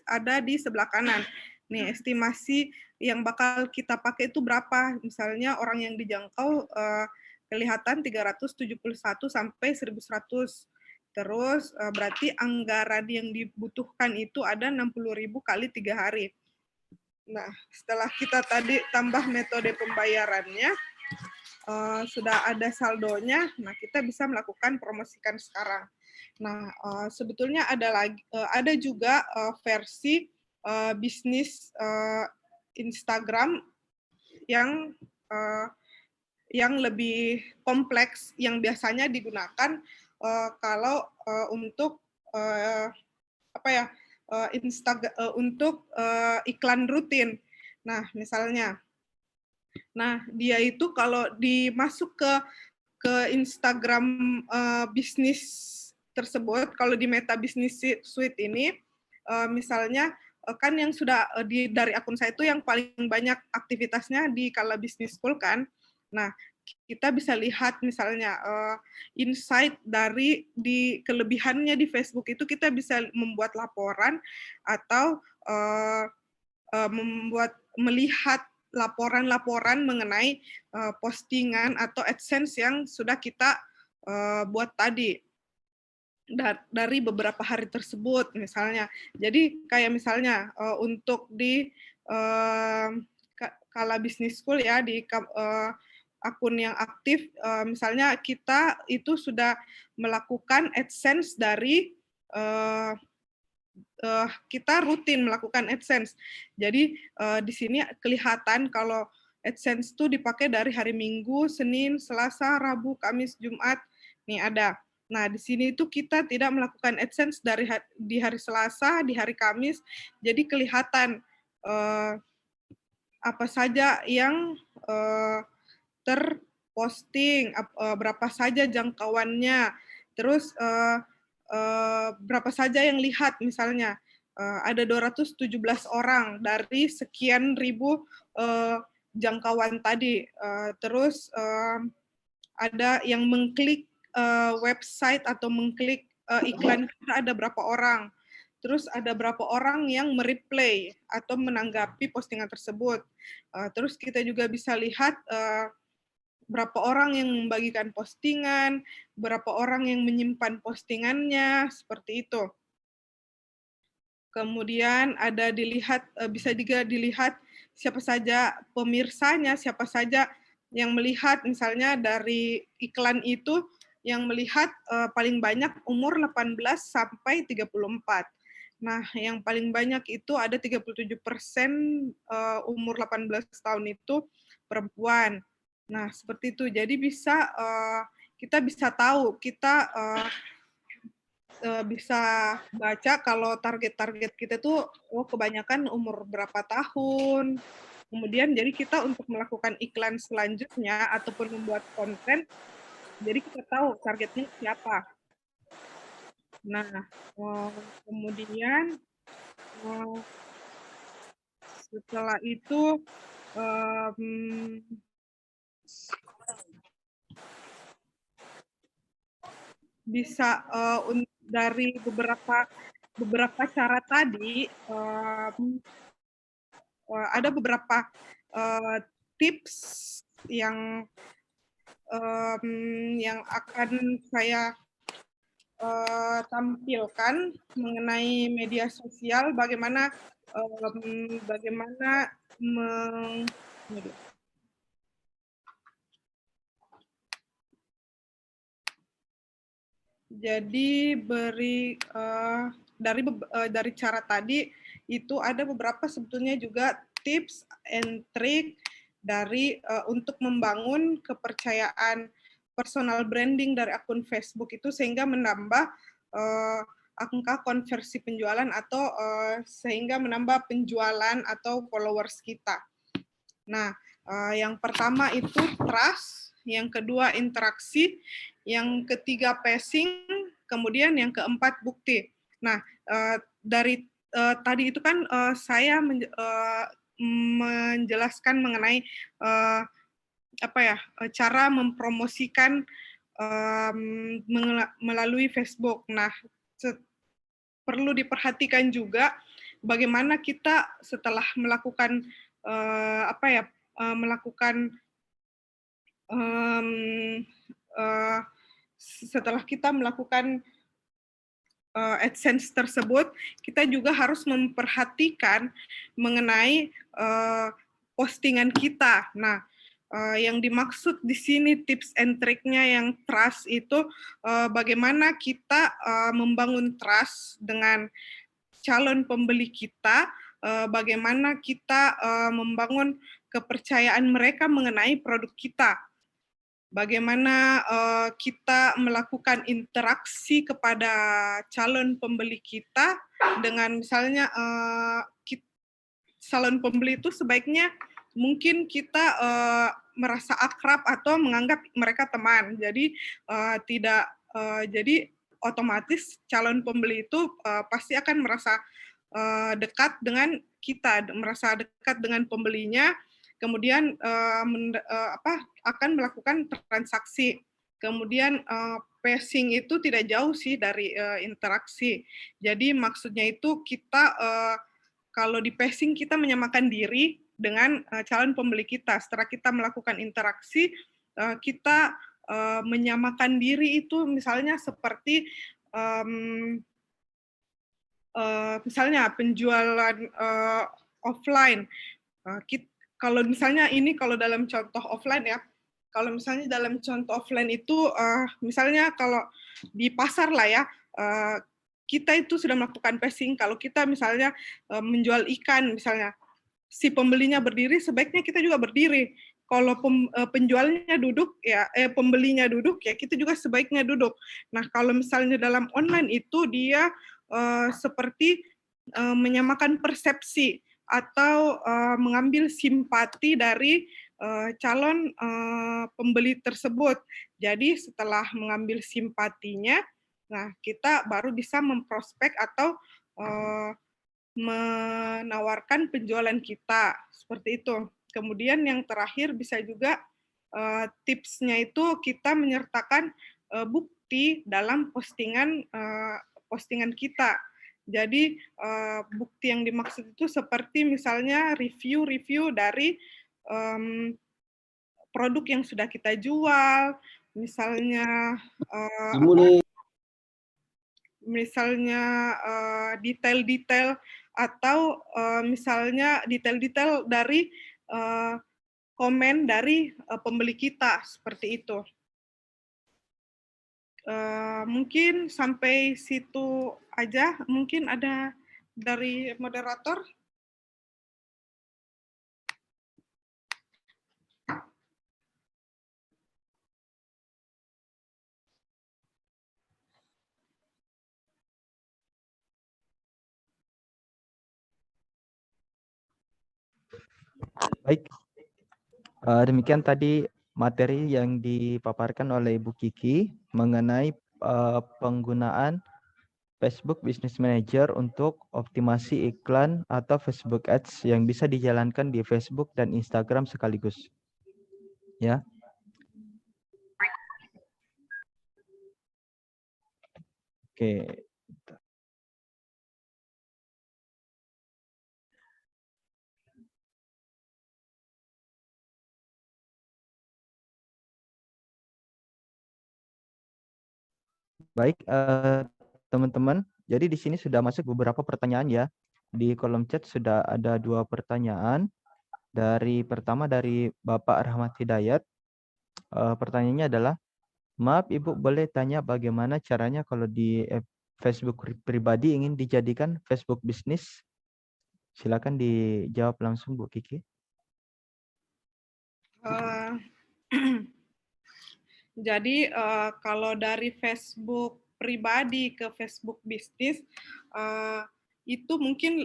S3: ada di sebelah kanan. Nih, estimasi yang bakal kita pakai itu berapa? Misalnya orang yang dijangkau kelihatan 371 sampai 1.100. Terus berarti anggaran yang dibutuhkan itu ada 60.000 kali 3 hari. Nah, setelah kita tadi tambah metode pembayarannya, sudah ada saldonya, nah kita bisa melakukan promosikan sekarang. Nah, sebetulnya ada juga versi bisnis Instagram yang lebih kompleks, yang biasanya digunakan kalau untuk untuk iklan rutin. Nah, misalnya, dia itu kalau dimasuk ke Instagram bisnis tersebut, kalau di Meta Business Suite ini, misalnya kan yang sudah dari akun saya itu yang paling banyak aktivitasnya di Kala Business School kan. Nah, kita bisa lihat misalnya insight di kelebihannya di Facebook itu kita bisa membuat laporan atau melihat laporan-laporan mengenai postingan atau AdSense yang sudah kita buat tadi dari beberapa hari tersebut misalnya. Jadi kayak misalnya untuk di Kala Business School ya, di akun yang aktif, misalnya kita itu sudah melakukan AdSense dari kita rutin melakukan AdSense. Jadi di sini kelihatan kalau AdSense itu dipakai dari hari Minggu, Senin, Selasa, Rabu, Kamis, Jumat. Nih ada. Nah, di sini itu kita tidak melakukan AdSense di hari Selasa, di hari Kamis. Jadi kelihatan apa saja yang terposting, berapa saja jangkauannya, terus berapa saja yang lihat, misalnya ada 217 orang dari sekian ribu jangkauan tadi, terus ada yang mengklik website atau mengklik iklan kita ada berapa orang, terus ada berapa orang yang mereplay atau menanggapi postingan tersebut, terus kita juga bisa lihat berapa orang yang membagikan postingan, berapa orang yang menyimpan postingannya, seperti itu. Kemudian ada bisa juga dilihat siapa saja pemirsanya, siapa saja yang melihat, misalnya dari iklan itu yang melihat paling banyak umur 18 sampai 34. Nah, yang paling banyak itu ada 37% umur 18 tahun itu perempuan. Nah, seperti itu. Jadi kita bisa tahu, kita bisa baca kalau target-target kita tuh kebanyakan umur berapa tahun. Kemudian jadi kita untuk melakukan iklan selanjutnya ataupun membuat konten, jadi kita tahu targetnya siapa. Nah, kemudian setelah itu bisa dari beberapa cara tadi, ada beberapa tips yang akan saya tampilkan mengenai media sosial, bagaimana jadi dari cara tadi itu ada beberapa sebetulnya juga tips and trick untuk membangun kepercayaan personal branding dari akun Facebook itu sehingga menambah angka konversi penjualan atau sehingga menambah penjualan atau followers kita. Nah, yang pertama itu trust, yang kedua interaksi, yang ketiga passing, kemudian yang keempat bukti. Nah, dari tadi itu kan saya menjelaskan mengenai cara mempromosikan melalui Facebook. Nah, perlu diperhatikan juga bagaimana kita setelah melakukan setelah kita melakukan AdSense tersebut, kita juga harus memperhatikan mengenai postingan kita. Nah, yang dimaksud di sini tips and trick-nya yang trust itu bagaimana kita membangun trust dengan calon pembeli kita, bagaimana kita membangun kepercayaan mereka mengenai produk kita. Bagaimana kita melakukan interaksi kepada calon pembeli kita dengan misalnya calon pembeli itu sebaiknya mungkin kita merasa akrab atau menganggap mereka teman. Jadi jadi otomatis calon pembeli itu pasti akan merasa dekat dengan kita, merasa dekat dengan pembelinya. Kemudian akan melakukan transaksi. Kemudian passing itu tidak jauh sih dari interaksi. Jadi maksudnya itu kita kalau di passing kita menyamakan diri dengan calon pembeli kita. Setelah kita melakukan interaksi, kita menyamakan diri itu misalnya seperti misalnya penjualan offline. Kalau misalnya kalau dalam contoh offline ya, kalau misalnya dalam contoh offline itu misalnya kalau di pasar lah ya, kita itu sudah melakukan passing. Kalau kita misalnya menjual ikan misalnya, si pembelinya berdiri, sebaiknya kita juga berdiri. Kalau penjualnya duduk ya, pembelinya duduk ya, kita juga sebaiknya duduk. Nah, kalau misalnya dalam online itu dia seperti menyamakan persepsi atau mengambil simpati dari calon pembeli tersebut. Jadi setelah mengambil simpatinya, nah kita baru bisa memprospek atau menawarkan penjualan kita, seperti itu. Kemudian yang terakhir bisa juga tipsnya itu kita menyertakan bukti dalam postingan kita. Jadi bukti yang dimaksud itu seperti misalnya review-review dari produk yang sudah kita jual, misalnya detail-detail atau misalnya detail-detail dari komen dari pembeli kita, seperti itu. Mungkin sampai situ aja, mungkin ada dari moderator.
S1: Baik, demikian tadi materi yang dipaparkan oleh Ibu Kiki mengenai penggunaan Facebook Business Manager untuk optimasi iklan atau Facebook Ads yang bisa dijalankan di Facebook dan Instagram sekaligus. Ya. Oke. Baik, teman-teman. Jadi di sini sudah masuk beberapa pertanyaan ya. Di kolom chat sudah ada 2 pertanyaan. Pertama dari Bapak Rahmat Hidayat. Pertanyaannya adalah, maaf Ibu, boleh tanya bagaimana caranya kalau di Facebook pribadi ingin dijadikan Facebook bisnis? Silakan dijawab langsung Bu Kiki.
S3: Jadi kalau dari Facebook pribadi ke Facebook bisnis itu mungkin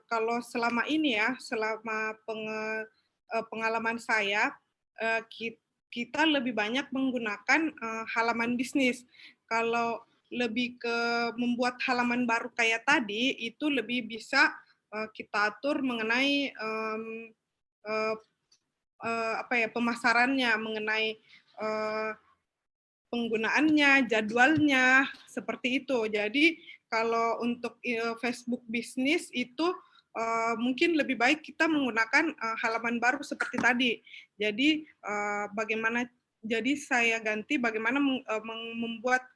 S3: kalau selama ini ya, selama pengalaman saya kita lebih banyak menggunakan halaman bisnis. Kalau lebih ke membuat halaman baru kayak tadi, itu lebih bisa kita atur mengenai pemasarannya, mengenai penggunaannya, jadwalnya, seperti itu. Jadi kalau untuk Facebook bisnis itu mungkin lebih baik kita menggunakan halaman baru seperti tadi. Jadi jadi saya ganti bagaimana membuat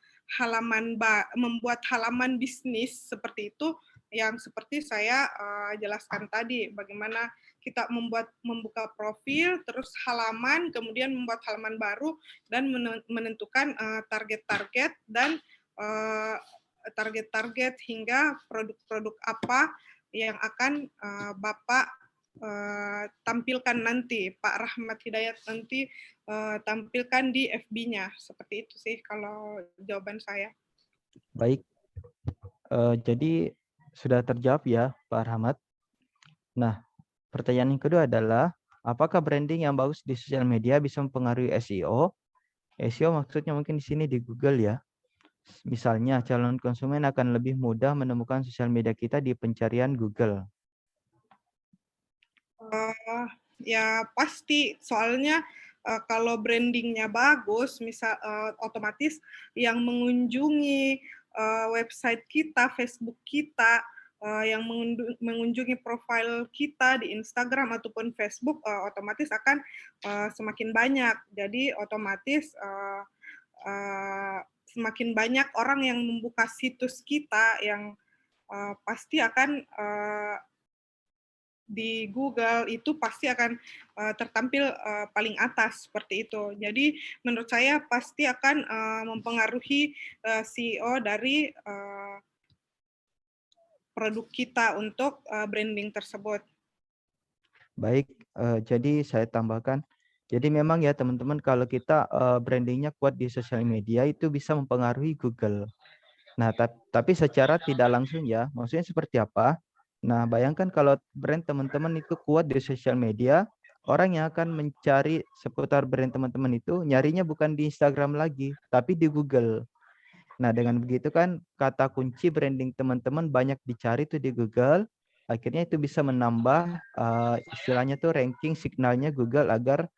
S3: halaman bisnis seperti itu, yang seperti saya jelaskan tadi, bagaimana kita membuka profil, terus halaman, kemudian membuat halaman baru, dan menentukan target-target dan target-target hingga produk-produk apa yang akan Bapak tampilkan nanti, Pak Rahmat Hidayat nanti tampilkan di FB-nya. Seperti itu sih kalau jawaban saya.
S1: Baik, jadi sudah terjawab ya Pak Rahmat. Nah, pertanyaan yang kedua adalah, apakah branding yang bagus di sosial media bisa mempengaruhi SEO? SEO maksudnya mungkin di sini di Google ya. Misalnya, calon konsumen akan lebih mudah menemukan sosial media kita di pencarian Google.
S3: Ya pasti, soalnya kalau brandingnya bagus, misal otomatis yang mengunjungi website kita, Facebook kita, yang mengunjungi profil kita di Instagram ataupun Facebook, otomatis akan semakin banyak. Jadi otomatis semakin banyak orang yang membuka situs kita, yang pasti akan di Google itu pasti akan tertampil paling atas seperti itu. Jadi menurut saya pasti akan mempengaruhi CEO dari produk kita untuk branding tersebut.
S1: Baik, jadi saya tambahkan. Jadi memang ya teman-teman, kalau kita brandingnya kuat di sosial media itu bisa mempengaruhi Google. Nah, tapi secara tidak langsung ya, maksudnya seperti apa? Nah, bayangkan kalau brand teman-teman itu kuat di sosial media, orang yang akan mencari seputar brand teman-teman itu nyarinya bukan di Instagram lagi, tapi di Google. Nah, dengan begitu kan kata kunci branding teman-teman banyak dicari tuh di Google, akhirnya itu bisa menambah istilahnya tuh ranking signalnya Google agar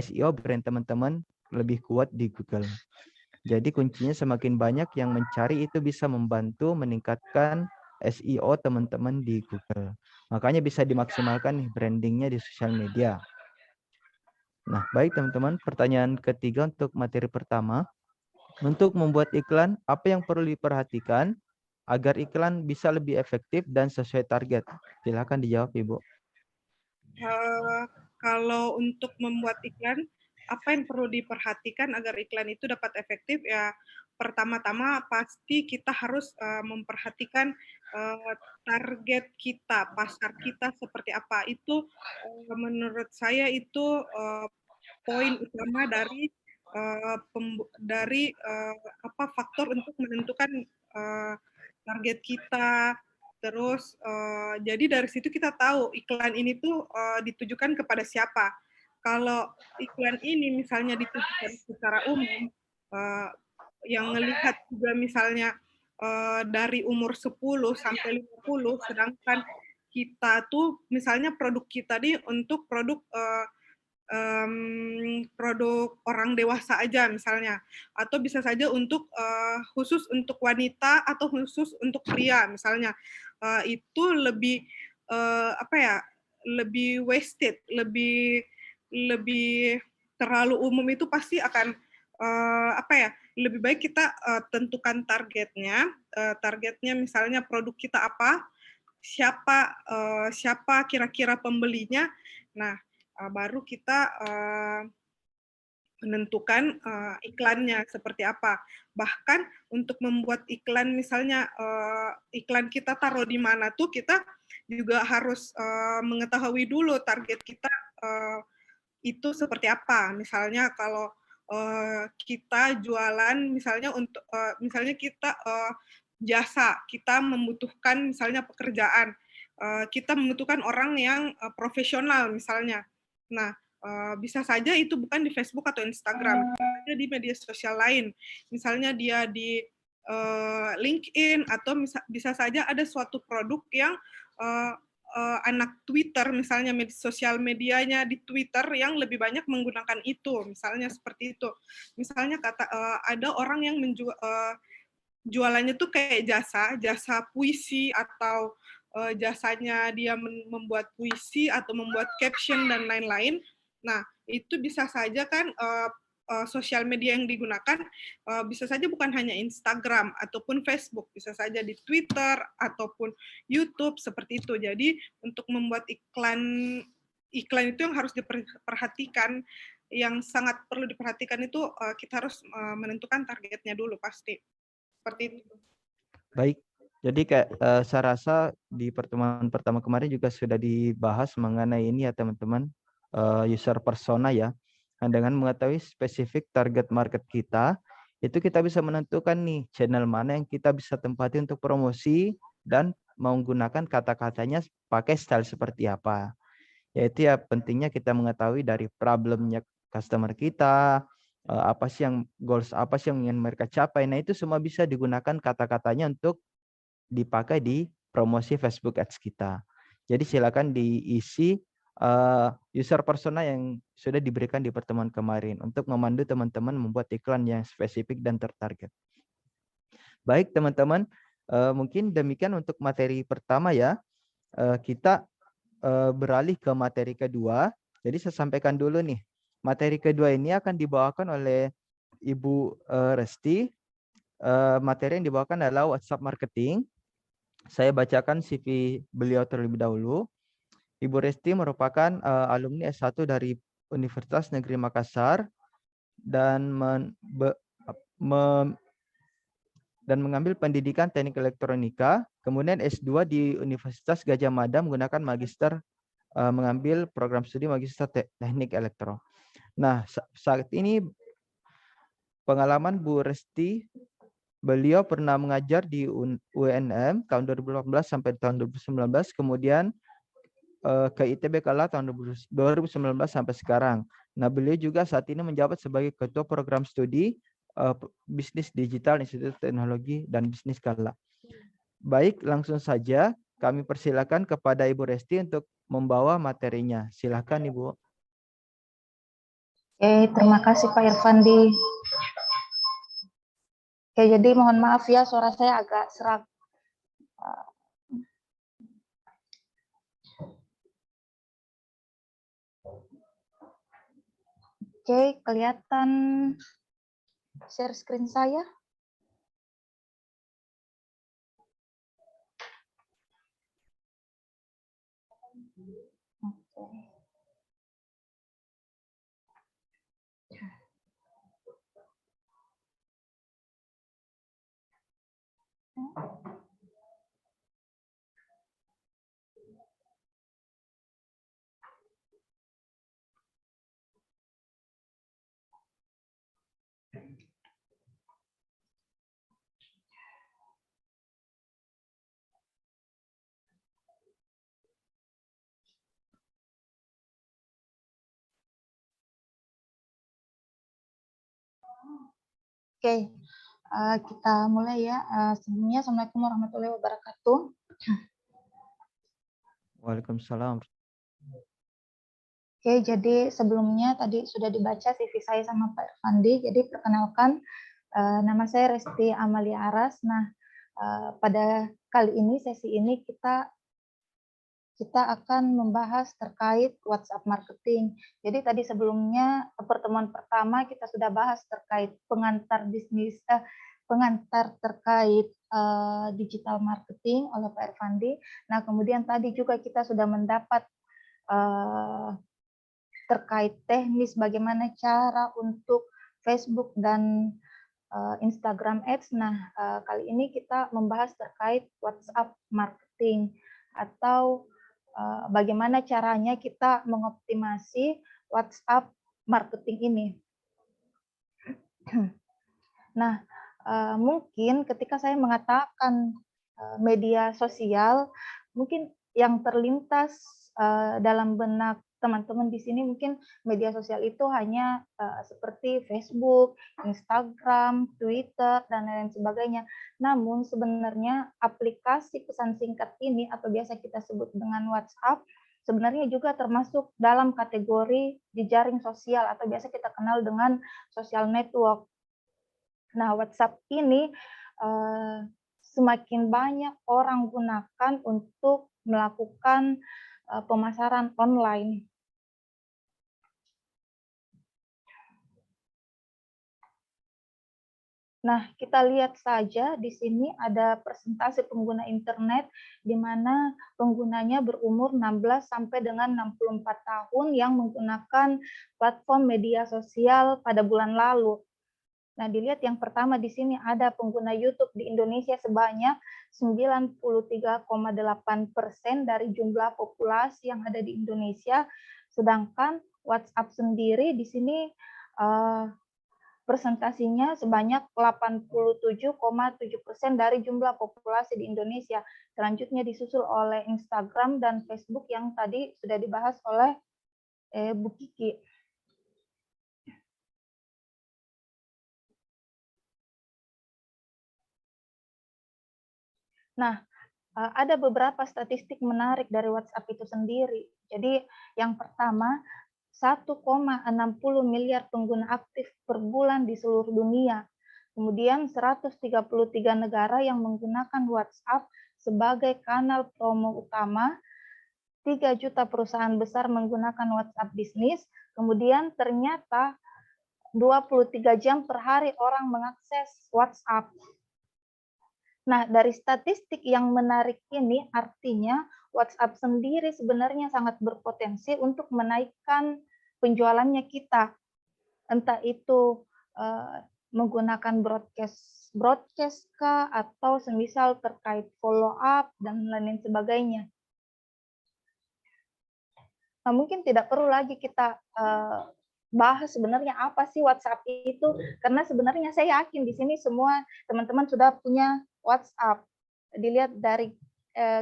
S1: SEO brand teman-teman lebih kuat di Google. Jadi kuncinya semakin banyak yang mencari itu bisa membantu meningkatkan SEO teman-teman di Google. Makanya bisa dimaksimalkan nih brandingnya di sosial media. Nah, baik teman-teman, pertanyaan ketiga untuk materi pertama. Untuk membuat iklan, apa yang perlu diperhatikan agar iklan bisa lebih efektif dan sesuai target? Silakan dijawab, Ibu.
S3: Kalau untuk membuat iklan, apa yang perlu diperhatikan agar iklan itu dapat efektif? Ya, pertama-tama pasti kita harus memperhatikan target kita, pasar kita seperti apa. Itu menurut saya itu poin utama dari faktor untuk menentukan target kita. Terus jadi dari situ kita tahu iklan ini tuh ditujukan kepada siapa. Kalau iklan ini misalnya ditujukan secara umum, yang ngelihat juga misalnya dari umur 10 sampai 50, sedangkan kita tuh misalnya produk kita nih untuk produk produk orang dewasa aja misalnya, atau bisa saja untuk khusus untuk wanita atau khusus untuk pria misalnya, itu lebih lebih wasted, lebih terlalu umum, itu pasti akan lebih baik kita tentukan targetnya misalnya produk kita apa, siapa kira-kira pembelinya. Nah, baru kita menentukan iklannya seperti apa. Bahkan untuk membuat iklan misalnya iklan kita taruh di mana tuh kita juga harus mengetahui dulu target kita itu seperti apa. Misalnya kalau kita jualan misalnya untuk misalnya kita jasa, kita membutuhkan misalnya pekerjaan, kita membutuhkan orang yang profesional misalnya. Nah, bisa saja itu bukan di Facebook atau Instagram, bisa saja di media sosial lain. Misalnya dia di LinkedIn, atau bisa saja ada suatu produk yang anak Twitter, misalnya sosial medianya di Twitter yang lebih banyak menggunakan itu, misalnya seperti itu. Misalnya ada orang yang jualannya tuh kayak jasa puisi, atau jasanya dia membuat puisi atau membuat caption dan lain-lain. Nah, itu bisa saja kan sosial media yang digunakan bisa saja bukan hanya Instagram ataupun Facebook, bisa saja di Twitter ataupun YouTube seperti itu. Jadi untuk membuat iklan itu yang harus diperhatikan, yang sangat perlu diperhatikan itu kita harus menentukan targetnya dulu pasti. Seperti itu.
S1: Baik, jadi kayak saya rasa di pertemuan pertama kemarin juga sudah dibahas mengenai ini ya teman-teman, user persona ya. Nah, dengan mengetahui spesifik target market kita, itu kita bisa menentukan nih channel mana yang kita bisa tempati untuk promosi dan menggunakan kata-katanya pakai style seperti apa. Yaitu ya pentingnya kita mengetahui dari problemnya customer kita, apa sih yang goals, apa sih yang ingin mereka capai. Nah, itu semua bisa digunakan kata-katanya untuk dipakai di promosi Facebook Ads kita. Jadi silakan diisi user persona yang sudah diberikan di pertemuan kemarin untuk memandu teman-teman membuat iklan yang spesifik dan tertarget. Baik teman-teman, mungkin demikian untuk materi pertama ya. Kita beralih ke materi kedua. Jadi saya sampaikan dulu nih. Materi kedua ini akan dibawakan oleh Ibu Resti. Materi yang dibawakan adalah WhatsApp marketing. Saya bacakan CV beliau terlebih dahulu. Ibu Resti merupakan alumni S1 dari Universitas Negeri Makassar dan mengambil pendidikan teknik elektronika, kemudian S2 di Universitas Gajah Mada menggunakan magister, mengambil program studi magister teknik elektro. Nah, saat ini pengalaman Bu Resti, beliau pernah mengajar di UNM tahun 2018 sampai tahun 2019, kemudian ke ITB Kala tahun 2019 sampai sekarang. Nah, beliau juga saat ini menjabat sebagai Ketua Program Studi Bisnis Digital Institut Teknologi dan Bisnis Kala. Baik, langsung saja kami persilakan kepada Ibu Resti untuk membawa materinya. Silakan Ibu.
S7: Oke, terima kasih Pak Irfandi. Oke, jadi mohon maaf ya suara saya agak serak. Oke, kelihatan share screen saya? Oke. Oke, kita mulai ya. Sebelumnya, Assalamualaikum warahmatullahi wabarakatuh.
S1: Waalaikumsalam.
S7: Oke, jadi sebelumnya tadi sudah dibaca CV saya sama Pak Irfandi. Jadi perkenalkan, nama saya Resti Amalia Aras. Nah, pada kali ini, sesi ini kita akan membahas terkait WhatsApp marketing. Jadi tadi sebelumnya pertemuan pertama kita sudah bahas terkait pengantar bisnis, pengantar terkait digital marketing oleh Pak Irfandi. Nah, kemudian tadi juga kita sudah mendapat terkait teknis bagaimana cara untuk Facebook dan Instagram Ads. Nah, kali ini kita membahas terkait WhatsApp marketing atau bagaimana caranya kita mengoptimasi WhatsApp marketing ini. Nah, mungkin ketika saya mengatakan media sosial, mungkin yang terlintas dalam benak teman-teman di sini mungkin media sosial itu hanya seperti Facebook, Instagram, Twitter, dan lain sebagainya. Namun sebenarnya aplikasi pesan singkat ini atau biasa kita sebut dengan WhatsApp sebenarnya juga termasuk dalam kategori jejaring sosial atau biasa kita kenal dengan social network. Nah, WhatsApp ini semakin banyak orang gunakan untuk melakukan pemasaran online. Nah, kita lihat saja di sini ada persentase pengguna internet di mana penggunanya berumur 16 sampai dengan 64 tahun yang menggunakan platform media sosial pada bulan lalu. Nah, dilihat yang pertama di sini ada pengguna YouTube di Indonesia sebanyak 93,8% dari jumlah populasi yang ada di Indonesia, sedangkan WhatsApp sendiri di sini presentasinya sebanyak 87,7% dari jumlah populasi di Indonesia. Selanjutnya disusul oleh Instagram dan Facebook yang tadi sudah dibahas oleh Bu Kiki. Nah, ada beberapa statistik menarik dari WhatsApp itu sendiri. Jadi yang pertama, 1,60 miliar pengguna aktif per bulan di seluruh dunia. Kemudian 133 negara yang menggunakan WhatsApp sebagai kanal promo utama. 3 juta perusahaan besar menggunakan WhatsApp bisnis. Kemudian ternyata 23 jam per hari orang mengakses WhatsApp. Nah, dari statistik yang menarik ini artinya WhatsApp sendiri sebenarnya sangat berpotensi untuk menaikkan penjualannya kita. Entah itu menggunakan broadcast kah atau semisal terkait follow up dan lain sebagainya. Nah, mungkin tidak perlu lagi kita bahas sebenarnya apa sih WhatsApp itu, karena sebenarnya saya yakin di sini semua teman-teman sudah punya WhatsApp. Dilihat dari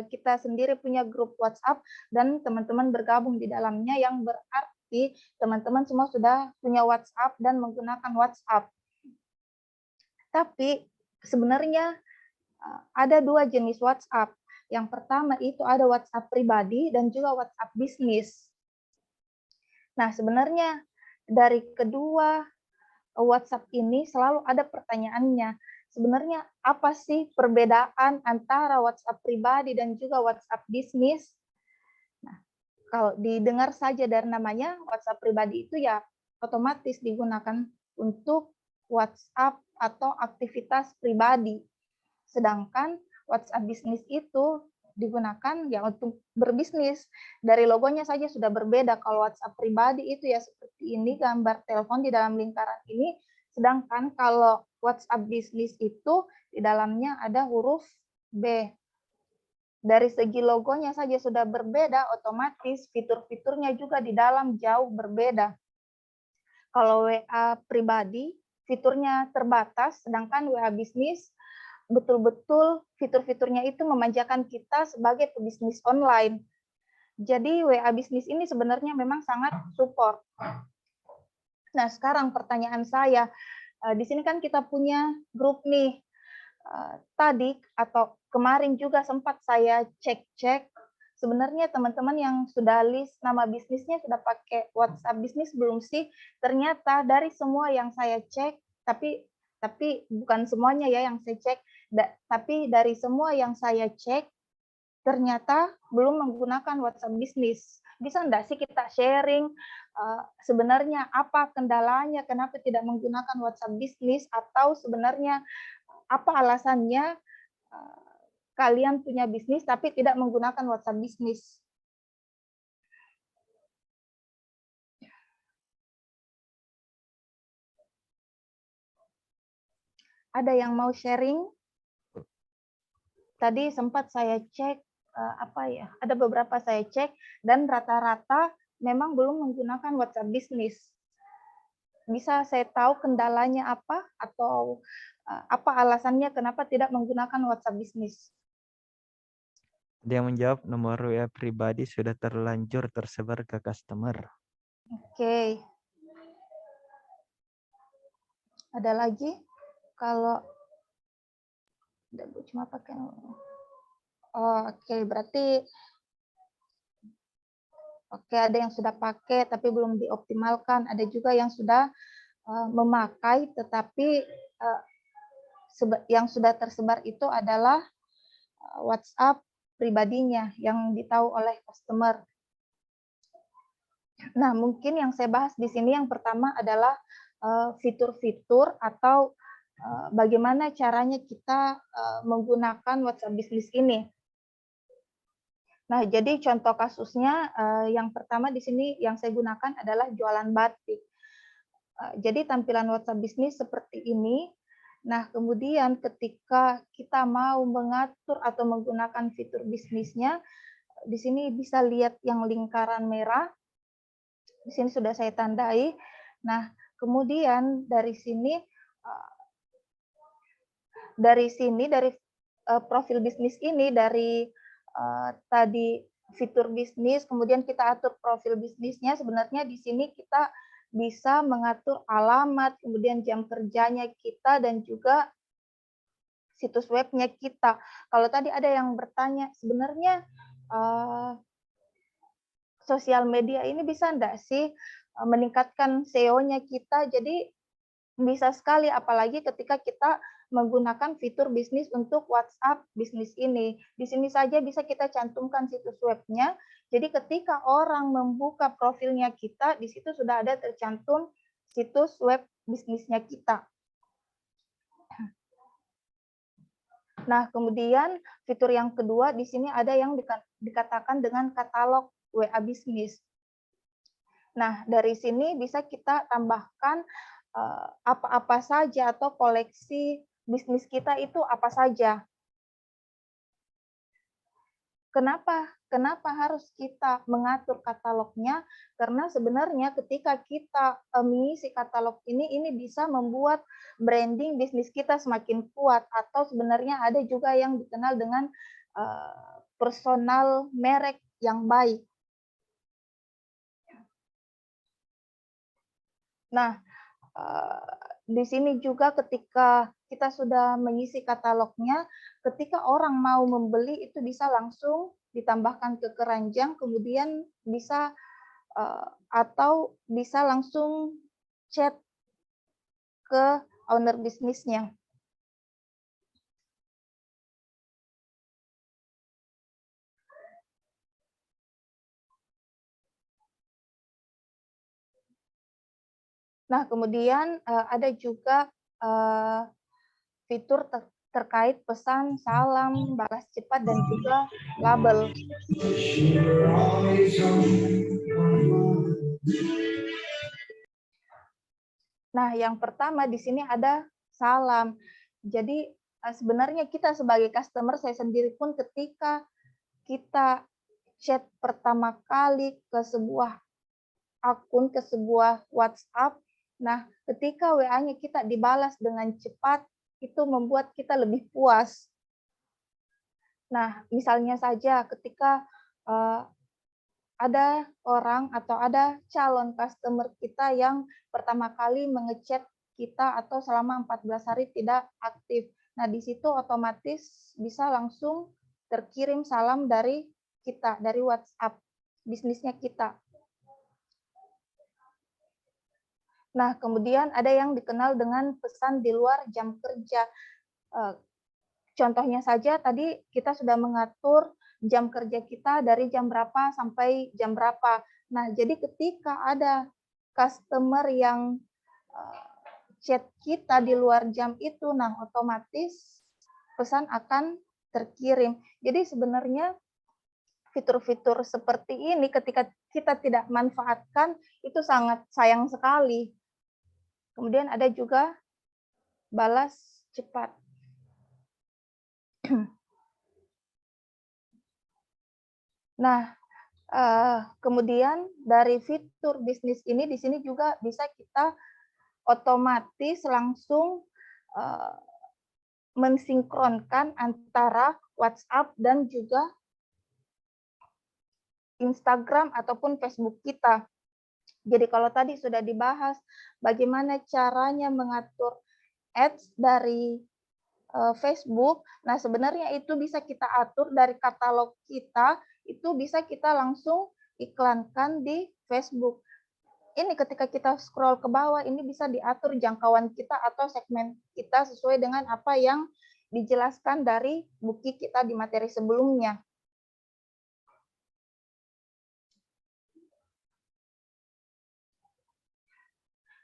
S7: kita sendiri punya grup WhatsApp dan teman-teman bergabung di dalamnya, yang berarti teman-teman semua sudah punya WhatsApp dan menggunakan WhatsApp. Tapi sebenarnya ada 2 jenis WhatsApp. Yang pertama itu ada WhatsApp pribadi dan juga WhatsApp bisnis. Nah, sebenarnya dari kedua WhatsApp ini selalu ada pertanyaannya. Sebenarnya apa sih perbedaan antara WhatsApp pribadi dan juga WhatsApp bisnis? Nah, kalau didengar saja dari namanya, WhatsApp pribadi itu ya otomatis digunakan untuk WhatsApp atau aktivitas pribadi. Sedangkan WhatsApp bisnis itu digunakan ya untuk berbisnis. Dari logonya saja sudah berbeda. Kalau WhatsApp pribadi itu ya seperti ini, gambar telepon di dalam lingkaran ini. Sedangkan kalau WhatsApp bisnis itu di dalamnya ada huruf B. Dari segi logonya saja sudah berbeda, otomatis fitur-fiturnya juga di dalam jauh berbeda. Kalau WA pribadi, fiturnya terbatas, sedangkan WA bisnis betul-betul fitur-fiturnya itu memanjakan kita sebagai pebisnis online. Jadi WA bisnis ini sebenarnya memang sangat support. Nah, sekarang pertanyaan saya, Di sini kan kita punya grup nih. Tadi atau kemarin juga sempat saya cek-cek, sebenarnya teman-teman yang sudah list nama bisnisnya sudah pakai WhatsApp bisnis belum sih? Ternyata dari semua yang saya cek, tapi bukan semuanya ya yang saya cek, tapi dari semua yang saya cek, ternyata belum menggunakan WhatsApp bisnis. Bisa enggak sih kita sharing sebenarnya apa kendalanya, kenapa tidak menggunakan WhatsApp bisnis, atau sebenarnya apa alasannya kalian punya bisnis tapi tidak menggunakan WhatsApp bisnis? Ada yang mau sharing? Tadi sempat saya cek ada beberapa saya cek dan rata-rata memang belum menggunakan WhatsApp bisnis. Bisa saya tahu kendalanya apa atau apa alasannya kenapa tidak menggunakan WhatsApp bisnis?
S1: Dia menjawab nomor WA pribadi sudah terlanjur tersebar ke customer.
S7: Oke. Ada lagi? Kalau cuma pakai berarti ada yang sudah pakai tapi belum dioptimalkan, ada juga yang sudah memakai tetapi yang sudah tersebar itu adalah WhatsApp pribadinya yang ditahu oleh customer. Nah, mungkin yang saya bahas di sini yang pertama adalah fitur-fitur atau bagaimana caranya kita menggunakan WhatsApp bisnis ini. Nah, jadi contoh kasusnya yang pertama di sini yang saya gunakan adalah jualan batik. Jadi tampilan WhatsApp bisnis seperti ini. Nah, kemudian ketika kita mau mengatur atau menggunakan fitur bisnisnya, di sini bisa lihat yang lingkaran merah. Di sini sudah saya tandai. Nah, kemudian dari sini dari profil bisnis ini, dari tadi fitur bisnis, kemudian kita atur profil bisnisnya. Sebenarnya di sini kita bisa mengatur alamat, kemudian jam kerjanya kita, dan juga situs webnya kita. Kalau tadi ada yang bertanya, sebenarnya sosial media ini bisa enggak sih meningkatkan SEO-nya kita? Jadi bisa sekali, apalagi ketika kita menggunakan fitur bisnis untuk WhatsApp bisnis ini. Di sini saja bisa kita cantumkan situs webnya. Jadi ketika orang membuka profilnya kita, di situ sudah ada tercantum situs web bisnisnya kita. Nah, kemudian fitur yang kedua di sini ada yang dikatakan dengan katalog WA bisnis. Nah, dari sini bisa kita tambahkan apa-apa saja atau koleksi bisnis kita itu apa saja. Kenapa harus kita mengatur katalognya? Karena sebenarnya ketika kita mengisi katalog ini bisa membuat branding bisnis kita semakin kuat, atau sebenarnya ada juga yang dikenal dengan personal merek yang baik. Nah, di sini juga ketika kita sudah mengisi katalognya, ketika orang mau membeli itu bisa langsung ditambahkan ke keranjang, kemudian bisa atau bisa langsung chat ke owner bisnisnya. Nah, kemudian ada juga fitur terkait pesan, salam, balas cepat, dan juga label. Nah, yang pertama di sini ada salam. Jadi sebenarnya kita sebagai customer, saya sendiri pun ketika kita chat pertama kali ke sebuah akun, ke sebuah WhatsApp, nah ketika WA-nya kita dibalas dengan cepat, itu membuat kita lebih puas. Nah, misalnya saja ketika ada orang atau ada calon customer kita yang pertama kali mengechat kita atau selama 14 hari tidak aktif. Nah, di situ otomatis bisa langsung terkirim salam dari kita, dari WhatsApp bisnisnya kita. Nah, kemudian ada yang dikenal dengan pesan di luar jam kerja. Contohnya saja tadi kita sudah mengatur jam kerja kita dari jam berapa sampai jam berapa. Nah, jadi ketika ada customer yang chat kita di luar jam itu, nah otomatis pesan akan terkirim. Jadi sebenarnya fitur-fitur seperti ini ketika kita tidak manfaatkan itu sangat sayang sekali. Kemudian ada juga balas cepat. Nah, kemudian dari fitur bisnis ini di sini juga bisa kita otomatis langsung mensinkronkan antara WhatsApp dan juga Instagram ataupun Facebook kita. Jadi kalau tadi sudah dibahas bagaimana caranya mengatur ads dari Facebook, nah sebenarnya itu bisa kita atur dari katalog kita, itu bisa kita langsung iklankan di Facebook. Ini ketika kita scroll ke bawah, ini bisa diatur jangkauan kita atau segmen kita sesuai dengan apa yang dijelaskan dari buku kita di materi sebelumnya.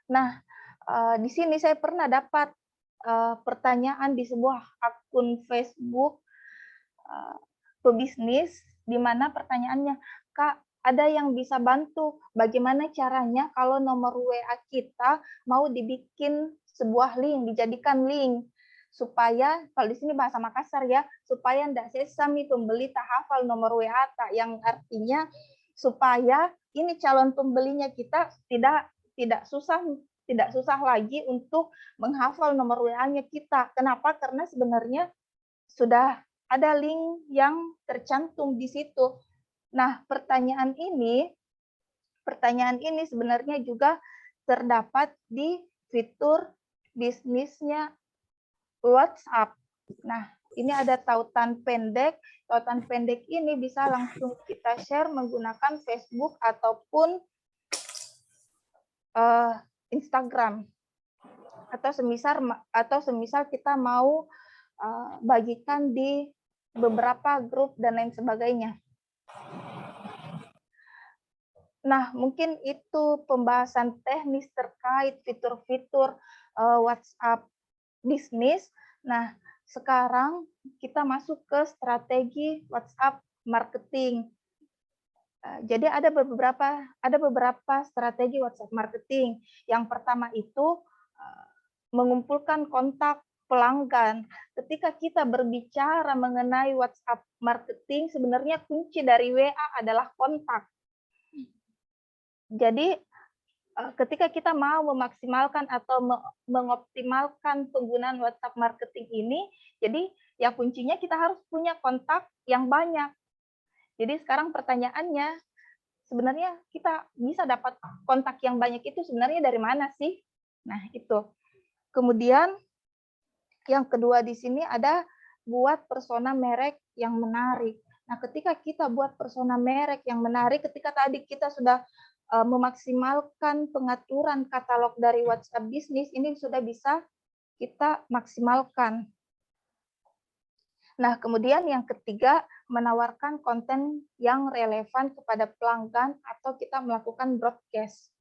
S7: Nah, di sini saya pernah dapat pertanyaan di sebuah akun Facebook pebisnis, di mana pertanyaannya, Kak, ada yang bisa bantu bagaimana caranya kalau nomor WA kita mau dibikin sebuah link, dijadikan link, supaya, kalau di sini bahasa Makassar ya, supaya ndak sesami pembeli tak hafal nomor WA tak, yang artinya supaya ini calon pembelinya kita tidak susah lagi untuk menghafal nomor WA-nya kita. Kenapa? Karena sebenarnya sudah ada link yang tercantum di situ. Nah, pertanyaan ini sebenarnya juga terdapat di fitur bisnisnya WhatsApp. Nah, ini ada tautan pendek. Tautan pendek ini bisa langsung kita share menggunakan Facebook ataupun Instagram, atau semisal kita mau bagikan di beberapa grup dan lain sebagainya. Nah, mungkin itu pembahasan teknis terkait fitur-fitur WhatsApp bisnis. Nah, sekarang kita masuk ke strategi WhatsApp marketing. Jadi ada beberapa strategi WhatsApp marketing. Yang pertama itu mengumpulkan kontak pelanggan. Ketika kita berbicara mengenai WhatsApp marketing, sebenarnya kunci dari WA adalah kontak. Jadi ketika kita mau memaksimalkan atau mengoptimalkan penggunaan WhatsApp marketing ini, jadi ya kuncinya kita harus punya kontak yang banyak. Jadi sekarang pertanyaannya, sebenarnya kita bisa dapat kontak yang banyak itu sebenarnya dari mana sih? Nah, itu. Kemudian yang kedua di sini ada buat persona merek yang menarik. Nah, ketika kita buat persona merek yang menarik, ketika tadi kita sudah memaksimalkan pengaturan katalog dari WhatsApp bisnis, ini sudah bisa kita maksimalkan. Nah, kemudian yang ketiga, menawarkan konten yang relevan kepada pelanggan atau kita melakukan broadcast.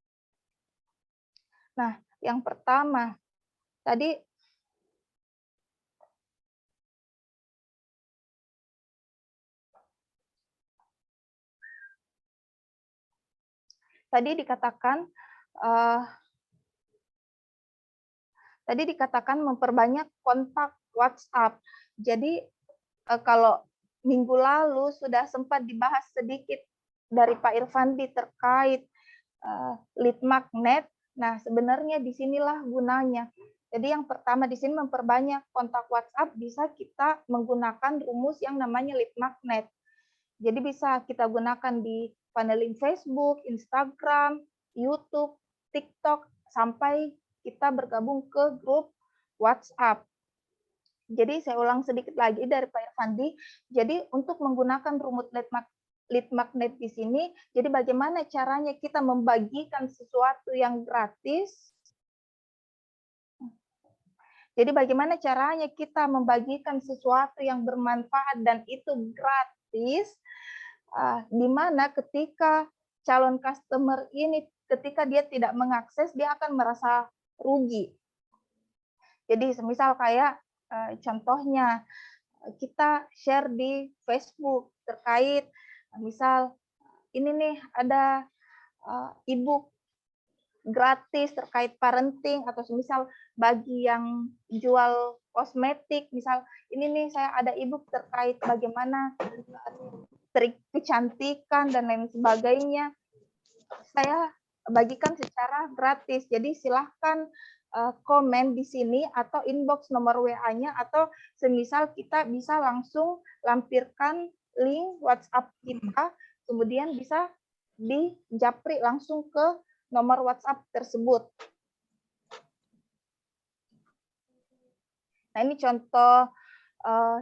S7: Nah, yang pertama, tadi dikatakan memperbanyak kontak WhatsApp. Jadi kalau minggu lalu sudah sempat dibahas sedikit dari Pak Irfandi terkait lead magnet. Nah, sebenarnya disinilah gunanya. Jadi yang pertama di sini memperbanyak kontak WhatsApp, bisa kita menggunakan rumus yang namanya lead magnet. Jadi bisa kita gunakan di paneling Facebook, Instagram, YouTube, TikTok, sampai kita bergabung ke grup WhatsApp. Jadi saya ulang sedikit lagi dari Pak Irfandi. Jadi untuk menggunakan rumus lead magnet di sini, jadi bagaimana caranya kita membagikan sesuatu yang gratis. Jadi bagaimana caranya kita membagikan sesuatu yang bermanfaat dan itu gratis, di mana ketika calon customer ini ketika dia tidak mengakses, dia akan merasa rugi. Jadi semisal kayak contohnya kita share di Facebook terkait misal ini nih ada e-book gratis terkait parenting atau semisal bagi yang jual kosmetik, misal ini nih saya ada e-book terkait bagaimana trik kecantikan dan lain sebagainya, saya bagikan secara gratis. Jadi silahkan komen di sini atau inbox nomor WA-nya atau semisal kita bisa langsung lampirkan link WhatsApp kita, kemudian bisa dijapri langsung ke nomor WhatsApp tersebut. Nah, ini contoh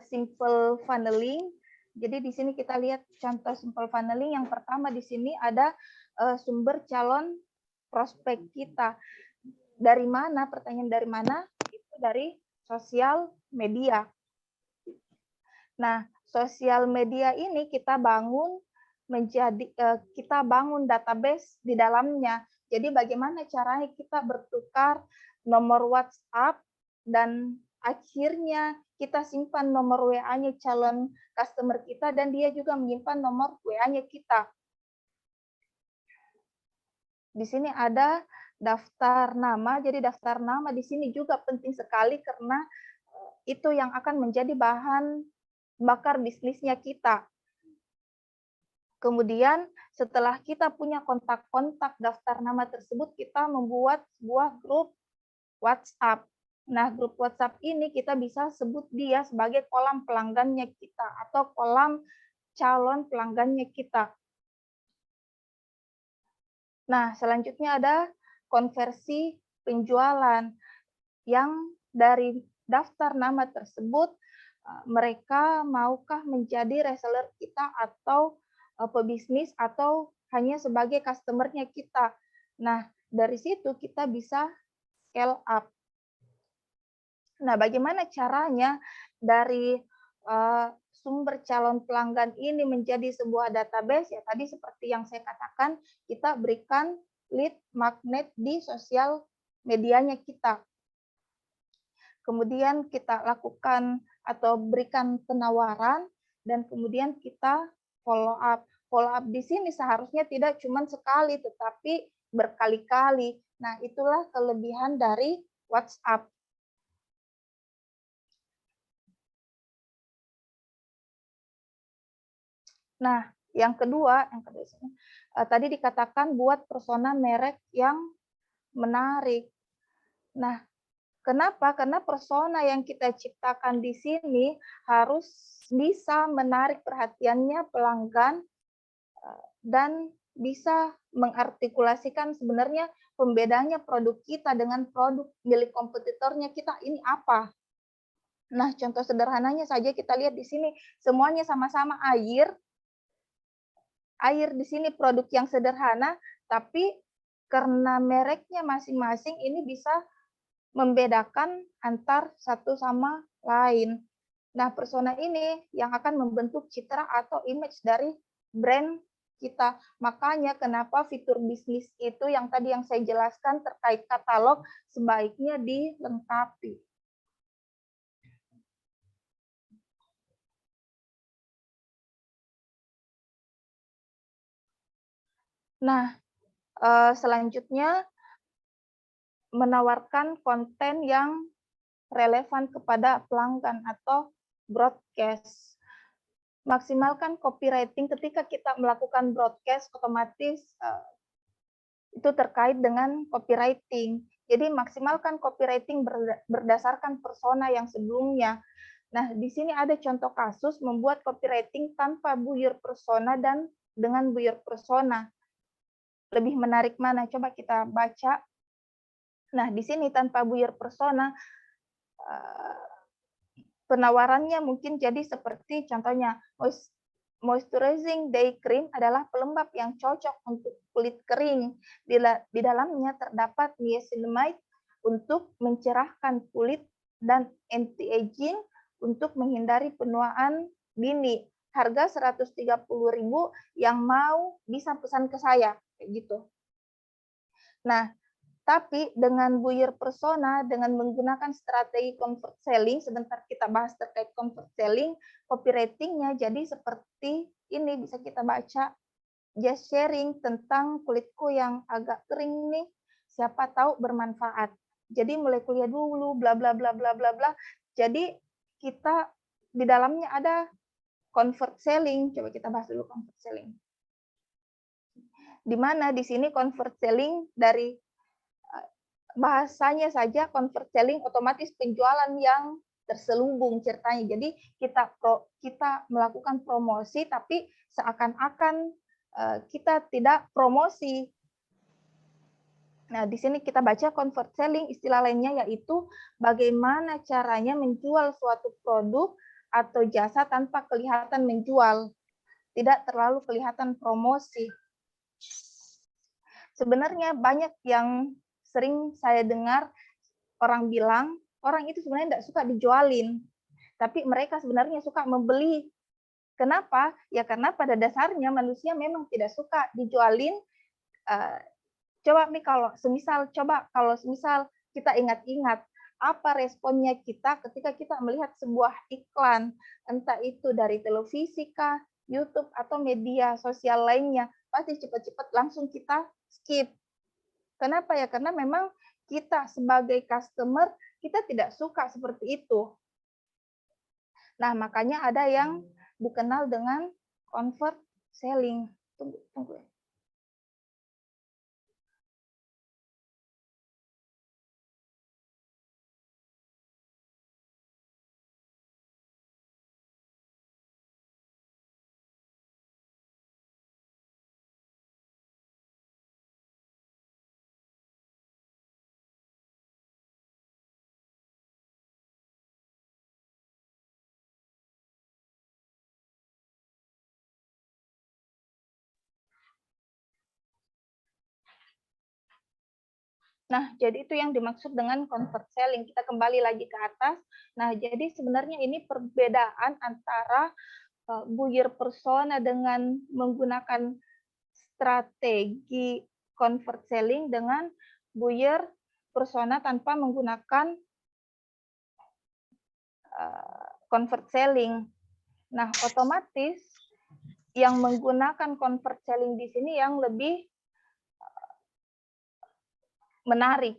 S7: simple funneling. Jadi di sini kita lihat contoh simple funneling. Yang pertama di sini ada sumber calon prospek kita. Dari mana? Pertanyaan dari mana? Itu dari sosial media. Nah, sosial media ini kita bangun kita bangun database di dalamnya. Jadi bagaimana caranya kita bertukar nomor WhatsApp dan akhirnya kita simpan nomor WA-nya calon customer kita dan dia juga menyimpan nomor WA-nya kita. Di sini ada daftar nama. Jadi daftar nama di sini juga penting sekali karena itu yang akan menjadi bahan bakar bisnisnya kita. Kemudian setelah kita punya kontak-kontak daftar nama tersebut, kita membuat sebuah grup WhatsApp. Nah, grup WhatsApp ini kita bisa sebut dia sebagai kolam pelanggannya kita atau kolam calon pelanggannya kita. Nah, selanjutnya ada konversi penjualan yang dari daftar nama tersebut, mereka maukah menjadi reseller kita atau pebisnis atau hanya sebagai customer-nya kita. Nah, dari situ kita bisa scale up. Nah, bagaimana caranya dari sumber calon pelanggan ini menjadi sebuah database? Ya, tadi seperti yang saya katakan, kita berikan lead magnet di sosial medianya kita. Kemudian kita lakukan atau berikan penawaran dan kemudian kita follow up. Follow up di sini seharusnya tidak cuma sekali, tetapi berkali-kali. Nah, itulah kelebihan dari WhatsApp. Nah, yang kedua tadi dikatakan buat persona merek yang menarik. Nah, kenapa? Karena persona yang kita ciptakan di sini harus bisa menarik perhatiannya pelanggan dan bisa mengartikulasikan sebenarnya pembedanya produk kita dengan produk milik kompetitornya kita ini apa. Nah, contoh sederhananya saja kita lihat di sini, semuanya sama-sama air. Air di sini produk yang sederhana, tapi karena mereknya masing-masing ini bisa membedakan antar satu sama lain. Nah, persona ini yang akan membentuk citra atau image dari brand kita. Makanya kenapa fitur bisnis itu yang tadi yang saya jelaskan terkait katalog sebaiknya dilengkapi. Nah, selanjutnya menawarkan konten yang relevan kepada pelanggan atau broadcast. Maksimalkan copywriting ketika kita melakukan broadcast, otomatis itu terkait dengan copywriting. Jadi maksimalkan copywriting berdasarkan persona yang sebelumnya. Nah, di sini ada contoh kasus membuat copywriting tanpa buyer persona dan dengan buyer persona. Lebih menarik mana? Coba kita baca. Nah, di sini tanpa buyer persona, penawarannya mungkin jadi seperti contohnya moisturizing day cream adalah pelembab yang cocok untuk kulit kering. Di dalamnya terdapat niacinamide untuk mencerahkan kulit dan anti-aging untuk menghindari penuaan dini. Harga 130.000, yang mau bisa pesan ke saya kayak gitu. Nah, tapi dengan buyer persona, dengan menggunakan strategi convert selling, sebentar kita bahas terkait convert selling, copywriting-nya jadi seperti ini, bisa kita baca, just sharing tentang kulitku yang agak kering nih, siapa tahu bermanfaat. Jadi mulai kuliah dulu, bla bla bla bla bla bla. Jadi kita di dalamnya ada convert selling. Coba kita bahas dulu convert selling. Di mana di sini convert selling dari bahasanya saja convert selling otomatis penjualan yang terselubung ceritanya. Jadi kita melakukan promosi tapi seakan-akan kita tidak promosi. Nah, di sini kita baca convert selling, istilah lainnya yaitu bagaimana caranya menjual suatu produk atau jasa tanpa kelihatan menjual, tidak terlalu kelihatan promosi. Sebenarnya banyak yang sering saya dengar orang bilang, orang itu sebenarnya tidak suka dijualin, tapi mereka sebenarnya suka membeli. Kenapa? Ya karena pada dasarnya manusia memang tidak suka dijualin. Coba nih kalau semisal kita ingat-ingat apa responnya kita ketika kita melihat sebuah iklan, entah itu dari televisi kah, YouTube atau media sosial lainnya, pasti cepat-cepat langsung kita skip. Kenapa ya? Karena memang kita sebagai customer, kita tidak suka seperti itu. Nah, makanya ada yang dikenal dengan convert selling. Tunggu ya. Nah, jadi itu yang dimaksud dengan convert selling. Kita kembali lagi ke atas. Nah, jadi sebenarnya ini perbedaan antara buyer persona dengan menggunakan strategi convert selling dengan buyer persona tanpa menggunakan convert selling. Nah, otomatis yang menggunakan convert selling di sini yang lebih menarik.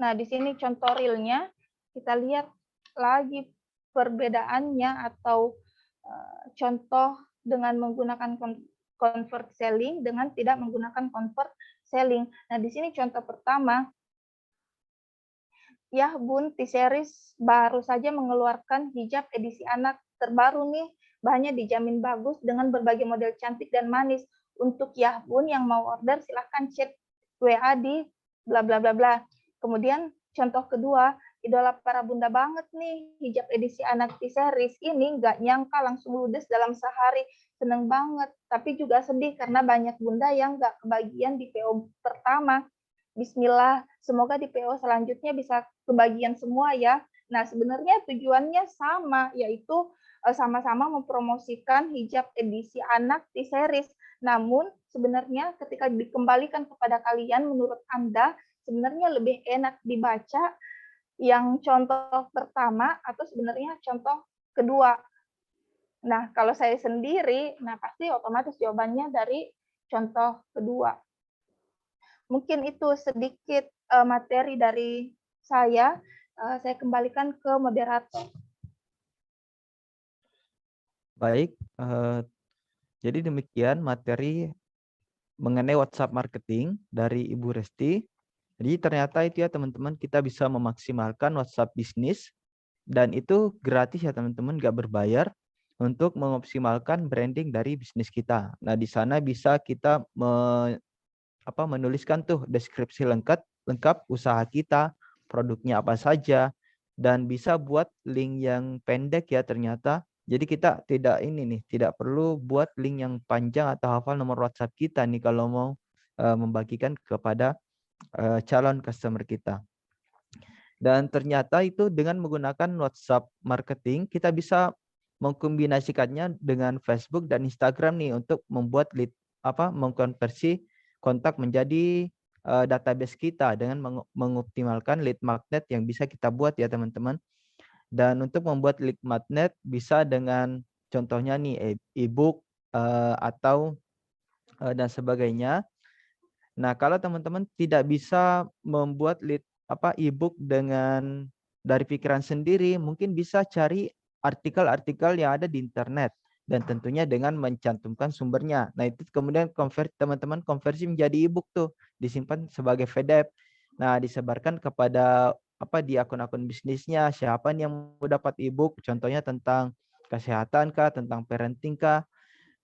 S7: Nah, di sini contoh realnya, kita lihat lagi perbedaannya atau contoh dengan menggunakan convert selling dengan tidak menggunakan convert selling. Nah, di sini contoh pertama, Yahbun T-Series baru saja mengeluarkan hijab edisi anak terbaru nih, bahannya dijamin bagus dengan berbagai model cantik dan manis. Untuk Yahbun yang mau order silahkan chat WA di bla bla bla bla. Kemudian contoh kedua, idola para bunda banget nih, hijab edisi anak T-Series ini nggak nyangka langsung ludes dalam sehari. Seneng banget, tapi juga sedih karena banyak bunda yang nggak kebagian di PO pertama. Bismillah, semoga di PO selanjutnya bisa kebagian semua ya. Nah, sebenarnya tujuannya sama, yaitu sama-sama mempromosikan hijab edisi anak T-Series. Namun, sebenarnya ketika dikembalikan kepada kalian, menurut Anda, sebenarnya lebih enak dibaca yang contoh pertama atau sebenarnya contoh kedua. Nah, kalau saya sendiri, nah pasti otomatis jawabannya dari contoh kedua. Mungkin itu sedikit materi dari saya. Saya kembalikan ke moderator.
S1: Baik, jadi demikian materi mengenai WhatsApp marketing dari Ibu Resti. Jadi ternyata itu ya teman-teman, kita bisa memaksimalkan WhatsApp bisnis dan itu gratis ya teman-teman, nggak berbayar untuk mengoptimalkan branding dari bisnis kita. Nah, di sana bisa kita menuliskan tuh deskripsi lengkap usaha kita, produknya apa saja, dan bisa buat link yang pendek ya ternyata. Jadi kita tidak perlu buat link yang panjang atau hafal nomor WhatsApp kita nih kalau mau membagikan kepada calon customer kita. Dan ternyata itu dengan menggunakan WhatsApp marketing kita bisa mengkombinasikannya dengan Facebook dan Instagram nih untuk membuat mengkonversi kontak menjadi database kita dengan mengoptimalkan lead magnet yang bisa kita buat ya teman-teman. Dan untuk membuat lead magnet bisa dengan contohnya nih e-book atau dan sebagainya. Nah, kalau teman-teman tidak bisa membuat e-book dengan dari pikiran sendiri, mungkin bisa cari artikel-artikel yang ada di internet dan tentunya dengan mencantumkan sumbernya. Nah, itu kemudian teman-teman konversi menjadi e-book tuh, disimpan sebagai PDF. Nah, disebarkan kepada di akun-akun bisnisnya, siapa nih yang mau dapat e-book, contohnya tentang kesehatan kah, tentang parenting kah.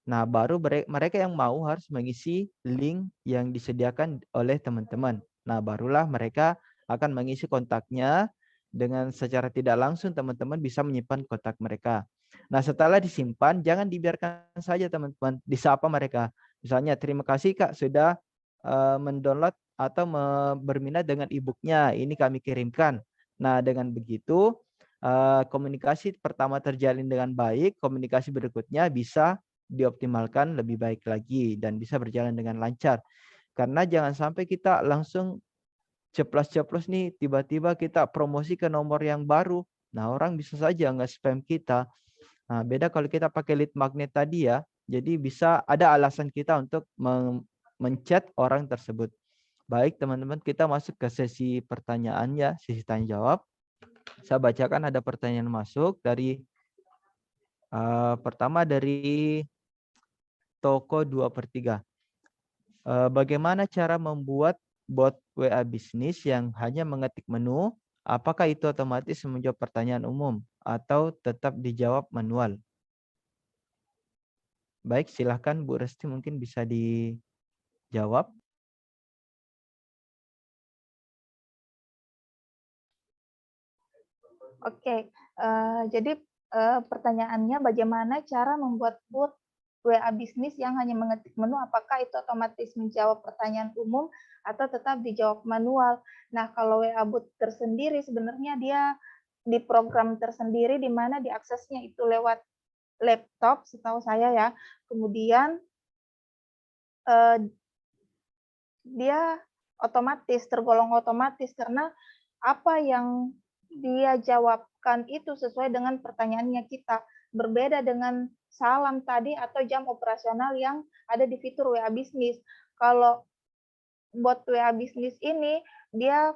S1: Nah, baru mereka yang mau harus mengisi link yang disediakan oleh teman-teman. Nah, barulah mereka akan mengisi kontaknya dengan secara tidak langsung teman-teman bisa menyimpan kontak mereka. Nah, setelah disimpan, jangan dibiarkan saja teman-teman, disapa mereka. Misalnya, terima kasih Kak sudah mendownload atau berminat dengan e-booknya. Ini kami kirimkan. Nah, dengan begitu, komunikasi pertama terjalin dengan baik, komunikasi berikutnya bisa dioptimalkan lebih baik lagi dan bisa berjalan dengan lancar. Karena jangan sampai kita langsung ceplos-ceplos nih, tiba-tiba kita promosi ke nomor yang baru. Nah, orang bisa saja nggak spam kita. Nah, beda kalau kita pakai lead magnet tadi ya. Jadi bisa ada alasan kita untuk menchat orang tersebut. Baik, teman-teman, kita masuk ke sesi pertanyaan ya, sesi tanya jawab. Saya bacakan ada pertanyaan masuk dari pertama dari Toko 2/3. Bagaimana cara membuat bot WA bisnis yang hanya mengetik menu? Apakah itu otomatis menjawab pertanyaan umum atau tetap dijawab manual? Baik, silahkan Bu Resti mungkin bisa dijawab.
S7: Oke, jadi pertanyaannya bagaimana cara membuat bot WA bisnis yang hanya mengetik menu, apakah itu otomatis menjawab pertanyaan umum atau tetap dijawab manual? Nah, kalau WA bot tersendiri sebenarnya dia di program tersendiri di mana diaksesnya itu lewat laptop setahu saya ya. Kemudian dia otomatis tergolong otomatis karena apa yang dia jawabkan itu sesuai dengan pertanyaannya kita. Berbeda dengan salam tadi atau jam operasional yang ada di fitur WA bisnis. Kalau bot WA bisnis ini dia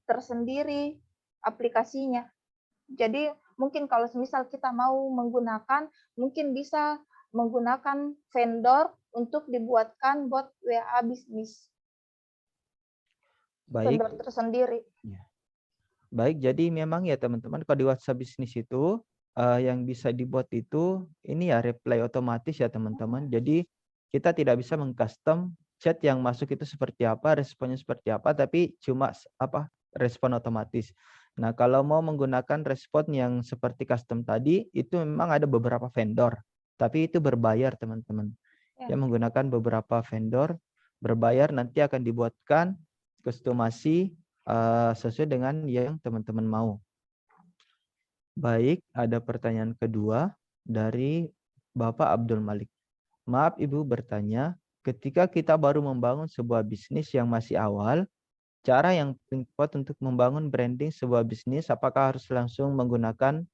S7: tersendiri aplikasinya. Jadi mungkin kalau misal kita mau menggunakan, mungkin bisa menggunakan vendor untuk dibuatkan bot WA bisnis.
S1: Baik.
S7: Vendor tersendiri.
S1: Baik, jadi memang ya teman-teman kalau di WhatsApp bisnis itu yang bisa dibuat itu ini ya reply otomatis ya teman-teman. Jadi kita tidak bisa mengcustom chat yang masuk itu seperti apa, responnya seperti apa, tapi cuma respon otomatis. Nah, kalau mau menggunakan respon yang seperti custom tadi, itu memang ada beberapa vendor, tapi itu berbayar teman-teman. Ya, menggunakan beberapa vendor berbayar nanti akan dibuatkan customasi sesuai dengan yang teman-teman mau. Baik, ada pertanyaan kedua dari Bapak Abdul Malik. Maaf Ibu bertanya, ketika kita baru membangun sebuah bisnis yang masih awal, cara yang paling tepat untuk membangun branding sebuah bisnis, apakah harus langsung menggunakan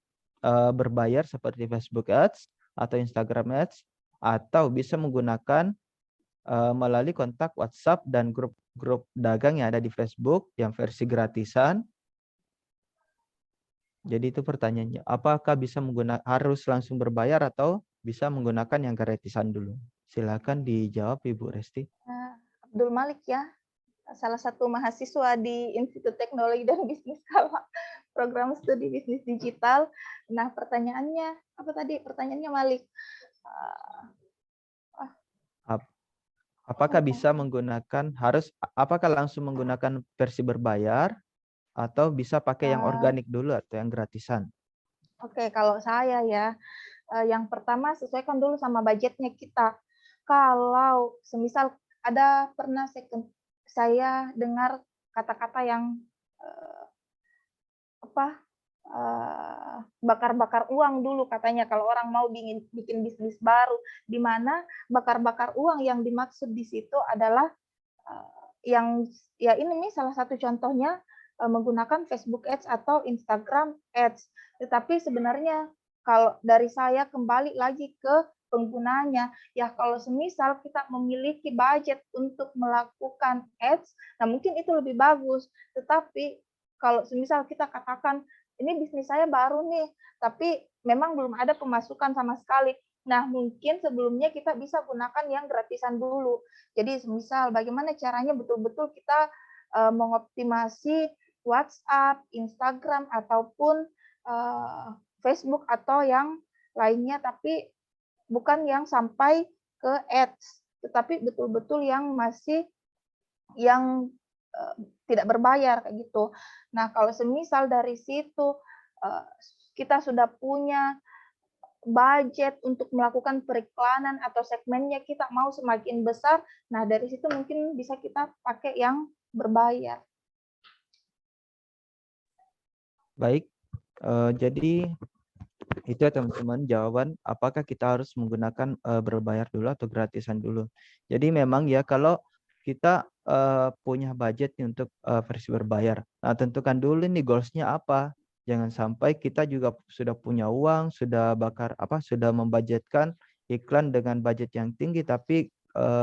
S1: berbayar seperti Facebook Ads atau Instagram Ads, atau bisa menggunakan melalui kontak WhatsApp dan grup dagang yang ada di Facebook yang versi gratisan. Jadi itu pertanyaannya, apakah bisa harus langsung berbayar atau bisa menggunakan yang gratisan dulu? Silakan dijawab Ibu Resti.
S7: Abdul Malik ya, salah satu mahasiswa di Institut Teknologi dan Bisnis Kalwa, program studi bisnis digital. Nah, pertanyaannya apa tadi? Pertanyaannya Malik.
S1: Apakah bisa menggunakan apakah langsung menggunakan versi berbayar atau bisa pakai yang organik dulu atau yang gratisan?
S7: Oke, kalau saya ya, yang pertama sesuaikan dulu sama budgetnya kita. Kalau semisal ada pernah saya dengar kata-kata yang bakar-bakar uang dulu katanya kalau orang mau bikin bisnis baru, di mana bakar-bakar uang yang dimaksud di situ adalah yang ya ini nih salah satu contohnya menggunakan Facebook Ads atau Instagram Ads. Tetapi sebenarnya kalau dari saya kembali lagi ke penggunanya, ya kalau semisal kita memiliki budget untuk melakukan ads, nah mungkin itu lebih bagus. Tetapi kalau semisal kita katakan ini bisnis saya baru nih, tapi memang belum ada pemasukan sama sekali. Nah, mungkin sebelumnya kita bisa gunakan yang gratisan dulu. Jadi, misal bagaimana caranya betul-betul kita mengoptimasi WhatsApp, Instagram, ataupun Facebook atau yang lainnya, tapi bukan yang sampai ke ads, tetapi betul-betul yang masih yang tidak berbayar kayak gitu. Nah, kalau semisal dari situ kita sudah punya budget untuk melakukan periklanan atau segmennya kita mau semakin besar, nah dari situ mungkin bisa kita pakai yang berbayar.
S1: Baik, jadi itu ya teman-teman jawaban apakah kita harus menggunakan berbayar dulu atau gratisan dulu. Jadi memang ya kalau kita punya budget nih untuk versi berbayar. Nah, tentukan dulu nih goals-nya apa. Jangan sampai kita juga sudah punya uang, sudah sudah membudgetkan iklan dengan budget yang tinggi tapi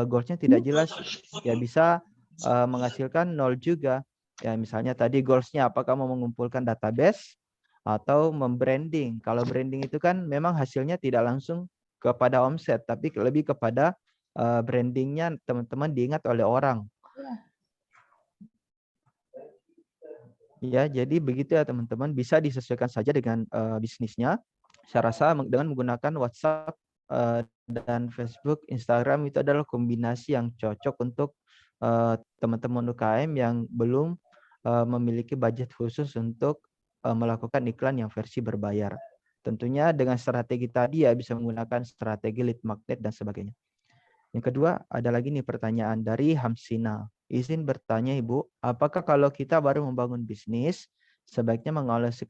S1: goals-nya tidak jelas. Ya bisa menghasilkan nol juga. Ya misalnya tadi goals-nya apakah mau mengumpulkan database atau membranding. Kalau branding itu kan memang hasilnya tidak langsung kepada omset, tapi lebih kepada brandingnya teman-teman diingat oleh orang. Ya, jadi begitu ya teman-teman, bisa disesuaikan saja dengan bisnisnya. Saya rasa dengan menggunakan WhatsApp dan Facebook, Instagram itu adalah kombinasi yang cocok untuk teman-teman UKM yang belum memiliki budget khusus untuk melakukan iklan yang versi berbayar. Tentunya dengan strategi tadi ya bisa menggunakan strategi lead magnet dan sebagainya. Yang kedua, ada lagi nih pertanyaan dari Hamsina. Izin bertanya Ibu, apakah kalau kita baru membangun bisnis, sebaiknya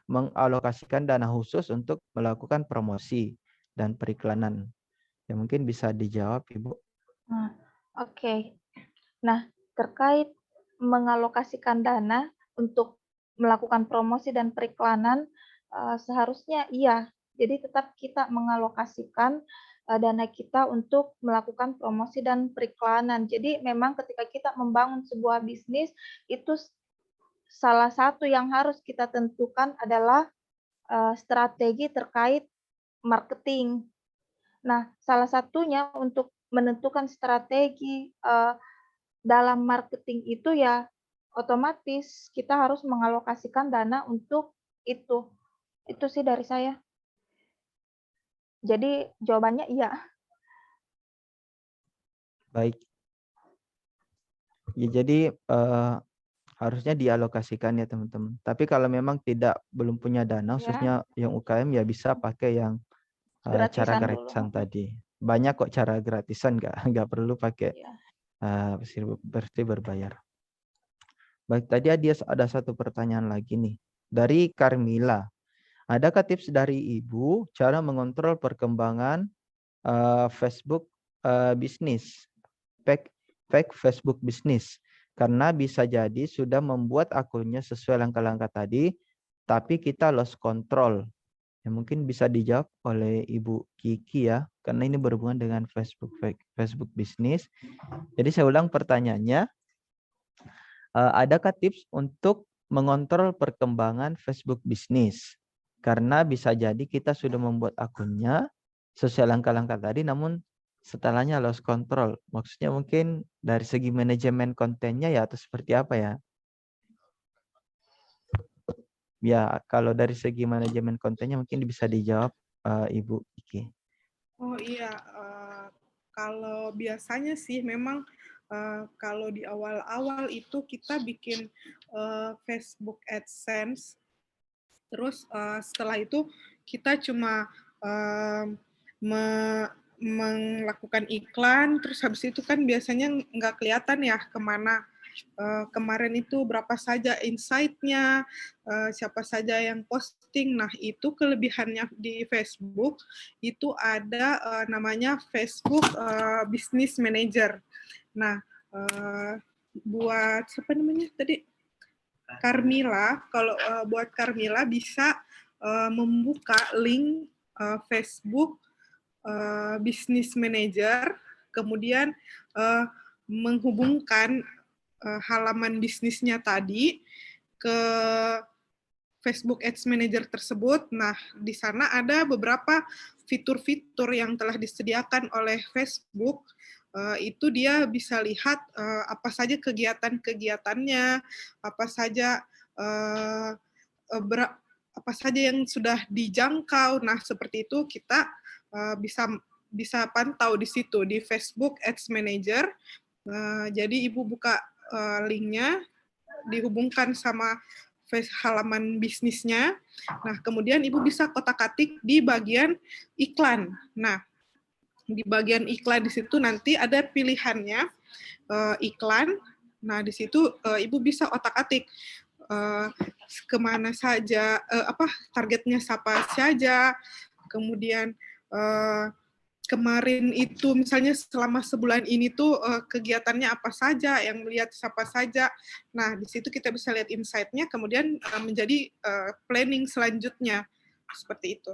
S1: mengalokasikan dana khusus untuk melakukan promosi dan periklanan? Ya mungkin bisa dijawab Ibu.
S7: Oke. Nah, terkait mengalokasikan dana untuk melakukan promosi dan periklanan, seharusnya iya. Jadi tetap kita mengalokasikan dana kita untuk melakukan promosi dan periklanan. Jadi memang ketika kita membangun sebuah bisnis, itu salah satu yang harus kita tentukan adalah strategi terkait marketing. Nah, salah satunya untuk menentukan strategi dalam marketing itu ya otomatis kita harus mengalokasikan dana untuk itu. Itu sih dari saya. Jadi jawabannya iya.
S1: Baik. Ya, jadi harusnya dialokasikan ya teman-teman. Tapi kalau memang belum punya dana, khususnya yang UKM ya bisa pakai yang cara gratisan tadi. Banyak kok cara gratisan, nggak perlu pakai versi berbayar. Baik, tadi ada satu pertanyaan lagi nih dari Carmila. Adakah tips dari Ibu cara mengontrol perkembangan Facebook bisnis, fake Facebook bisnis? Karena bisa jadi sudah membuat akunnya sesuai langkah-langkah tadi, tapi kita lost control. Ya, mungkin bisa dijawab oleh Ibu Kiki ya, karena ini berhubungan dengan Facebook bisnis. Jadi saya ulang pertanyaannya, adakah tips untuk mengontrol perkembangan Facebook bisnis? Karena bisa jadi kita sudah membuat akunnya sesuai langkah-langkah tadi, namun setelahnya lost control. Maksudnya mungkin dari segi manajemen kontennya ya atau seperti apa ya? Ya, kalau dari segi manajemen kontennya mungkin bisa dijawab Ibu Kiki.
S3: Oh iya, Kalau biasanya sih memang kalau di awal-awal itu kita bikin Facebook AdSense, terus setelah itu kita cuma melakukan iklan, terus habis itu kan biasanya nggak kelihatan ya kemana. Kemarin itu berapa saja insight-nya, siapa saja yang posting. Nah, itu kelebihannya di Facebook, itu ada namanya Facebook Business Manager. Nah, buat siapa namanya tadi? Carmila, kalau buat Carmila bisa membuka link Facebook Business Manager, kemudian menghubungkan halaman bisnisnya tadi ke Facebook Ads Manager tersebut. Nah, di sana ada beberapa fitur-fitur yang telah disediakan oleh Facebook. Itu dia bisa lihat apa saja kegiatan-kegiatannya, apa saja apa saja yang sudah dijangkau. Nah, seperti itu kita bisa pantau di situ di Facebook Ads Manager. Jadi Ibu buka linknya, dihubungkan sama halaman bisnisnya. Nah, kemudian Ibu bisa kotak-atik di bagian iklan. Nah, di bagian iklan di situ nanti ada pilihannya iklan. Nah, di situ Ibu bisa otak-atik kemana saja, targetnya siapa saja, kemudian kemarin itu misalnya selama sebulan ini tuh kegiatannya apa saja, yang melihat siapa saja. Nah, di situ kita bisa lihat insight-nya, kemudian menjadi planning selanjutnya. Seperti itu.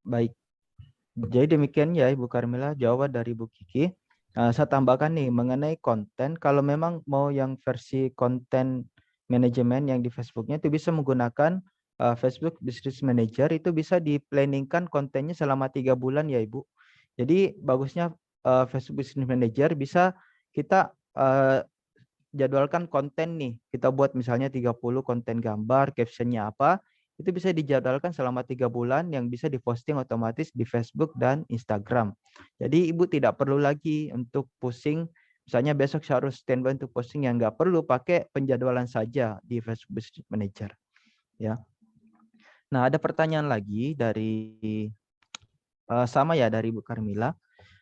S1: Baik. Jadi demikian ya Ibu Carmila jawaban dari Bu Kiki. Saya tambahkan nih mengenai konten, kalau memang mau yang versi konten manajemen yang di Facebooknya itu bisa menggunakan Facebook Business Manager, itu bisa di-planningkan kontennya selama 3 bulan ya Ibu. Jadi bagusnya Facebook Business Manager bisa kita jadwalkan konten nih. Kita buat misalnya 30 konten gambar, captionnya apa, itu bisa dijadwalkan selama 3 bulan yang bisa diposting otomatis di Facebook dan Instagram. Jadi Ibu tidak perlu lagi untuk pusing, misalnya besok saya harus standby untuk posting, yang nggak perlu, pakai penjadwalan saja di Facebook Business Manager. Ya. Nah, ada pertanyaan lagi dari sama ya dari Bu Carmila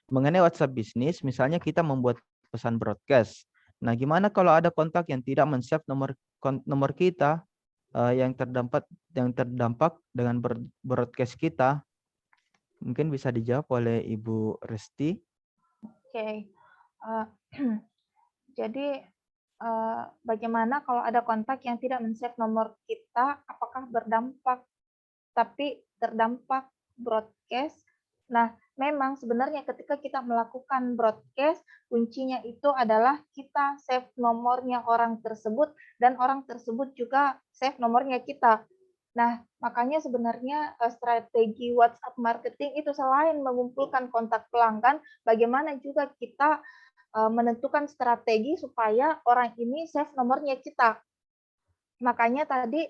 S1: mengenai WhatsApp bisnis. Misalnya kita membuat pesan broadcast. Nah, gimana kalau ada kontak yang tidak men-save nomor kita yang terdampak dengan broadcast kita? Mungkin bisa dijawab oleh Ibu Resti.
S7: Oke. Jadi bagaimana kalau ada kontak yang tidak men-save nomor kita, apakah berdampak, tapi terdampak broadcast? Nah, memang sebenarnya ketika kita melakukan broadcast, kuncinya itu adalah kita save nomornya orang tersebut, dan orang tersebut juga save nomornya kita. Nah, makanya sebenarnya strategi WhatsApp marketing itu selain mengumpulkan kontak pelanggan, bagaimana juga kita menentukan strategi supaya orang ini save nomornya kita. Makanya tadi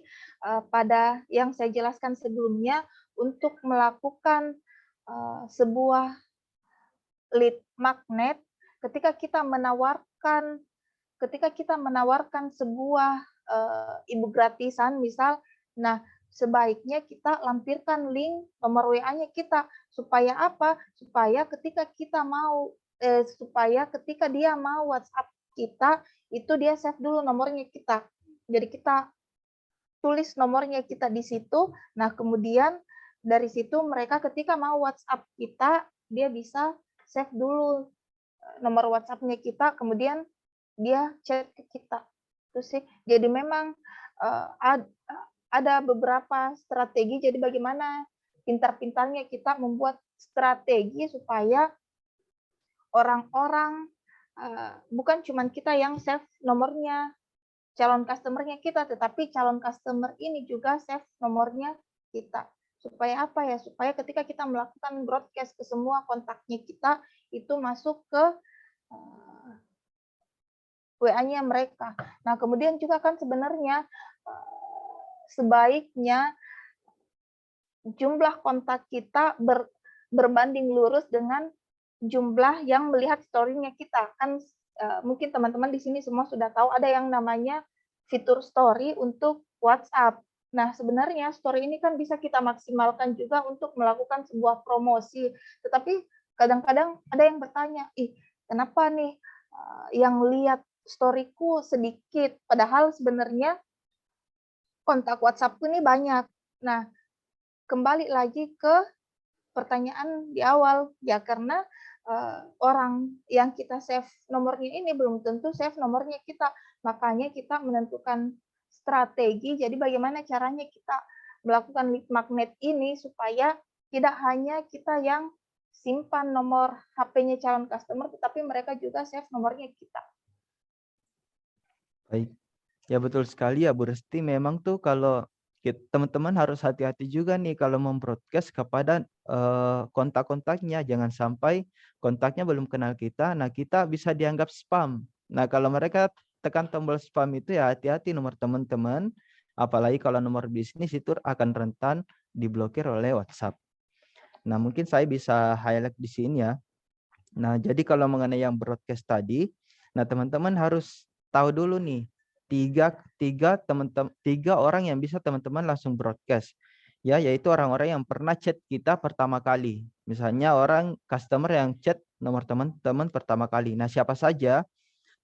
S7: pada yang saya jelaskan sebelumnya, untuk melakukan sebuah lead magnet, ketika kita menawarkan sebuah ibu gratisan misal, nah sebaiknya kita lampirkan link nomor WA-nya kita, supaya apa? Supaya ketika dia mau WhatsApp kita, itu dia save dulu nomornya kita. Jadi kita tulis nomornya kita di situ. Nah, kemudian dari situ mereka ketika mau WhatsApp kita, dia bisa save dulu nomor WhatsApp-nya kita, kemudian dia chat ke kita. Itu sih. Jadi memang ada beberapa strategi. Jadi bagaimana pintar-pintarnya kita membuat strategi supaya orang-orang bukan cuma kita yang save nomornya calon customer-nya kita, tetapi calon customer ini juga save nomornya kita. Supaya apa ya? Supaya ketika kita melakukan broadcast ke semua kontaknya kita, itu masuk ke WA-nya mereka. Nah, kemudian juga kan sebenarnya sebaiknya jumlah kontak kita berbanding lurus dengan jumlah yang melihat story-nya kita. Kan mungkin teman-teman di sini semua sudah tahu ada yang namanya fitur story untuk WhatsApp. Nah, sebenarnya story ini kan bisa kita maksimalkan juga untuk melakukan sebuah promosi. Tetapi kadang-kadang ada yang bertanya, kenapa nih yang lihat storyku sedikit, padahal sebenarnya kontak WhatsAppku ini banyak. Nah, kembali lagi ke pertanyaan di awal, ya karena orang yang kita save nomornya ini belum tentu save nomornya kita. Makanya kita menentukan strategi, jadi bagaimana caranya kita melakukan lead magnet ini supaya tidak hanya kita yang simpan nomor HP-nya calon customer, tetapi mereka juga save nomornya kita.
S1: Baik. Ya betul sekali ya Bu Resti. Memang tuh kalau teman-teman harus hati-hati juga nih kalau membroadcast kepada kontak-kontaknya. Jangan sampai kontaknya belum kenal kita. Nah, kita bisa dianggap spam. Nah, kalau mereka tekan tombol spam itu ya hati-hati nomor teman-teman. Apalagi kalau nomor bisnis itu akan rentan diblokir oleh WhatsApp. Nah, mungkin saya bisa highlight di sini ya. Nah, jadi kalau mengenai yang broadcast tadi, nah teman-teman harus tahu dulu nih tiga orang yang bisa teman-teman langsung broadcast, ya, yaitu orang-orang yang pernah chat kita pertama kali. Misalnya orang customer yang chat nomor teman-teman pertama kali. Nah, siapa saja?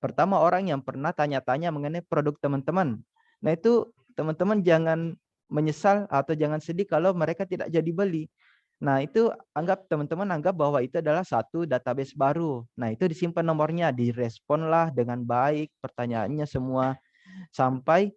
S1: Pertama, orang yang pernah tanya-tanya mengenai produk teman-teman. Nah, itu teman-teman jangan menyesal atau jangan sedih kalau mereka tidak jadi beli. Nah, itu teman-teman anggap bahwa itu adalah satu database baru. Nah, itu disimpan nomornya, diresponlah dengan baik pertanyaannya semua sampai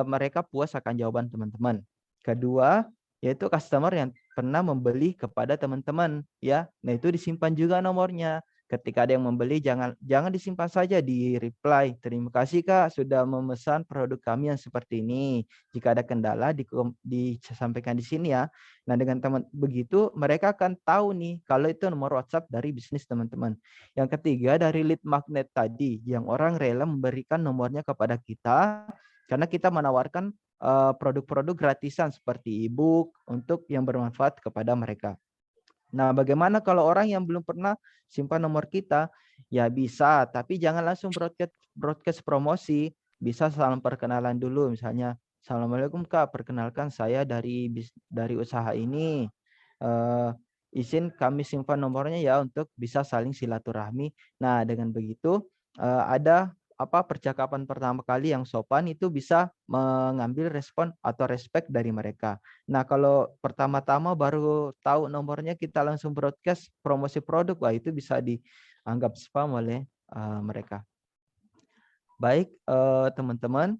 S1: mereka puas akan jawaban teman-teman. Kedua, yaitu customer yang pernah membeli kepada teman-teman, ya. Nah, itu disimpan juga nomornya. Ketika ada yang membeli, jangan disimpan saja, di reply. Terima kasih Kak sudah memesan produk kami yang seperti ini. Jika ada kendala disampaikan di sini ya. Nah, dengan begitu mereka akan tahu nih kalau itu nomor WhatsApp dari bisnis teman-teman. Yang ketiga, dari lead magnet tadi, yang orang rela memberikan nomornya kepada kita karena kita menawarkan produk-produk gratisan seperti e-book untuk yang bermanfaat kepada mereka. Nah, bagaimana kalau orang yang belum pernah simpan nomor kita? Ya bisa, tapi jangan langsung broadcast promosi. Bisa salam perkenalan dulu, misalnya, Assalamualaikum Kak, perkenalkan saya dari usaha ini. Izin kami simpan nomornya ya untuk bisa saling silaturahmi. Nah, dengan begitu ada percakapan pertama kali yang sopan itu bisa mengambil respon atau respect dari mereka. Nah, kalau pertama-tama baru tahu nomornya kita langsung broadcast promosi produk, wah itu bisa dianggap spam oleh mereka. Baik, teman-teman.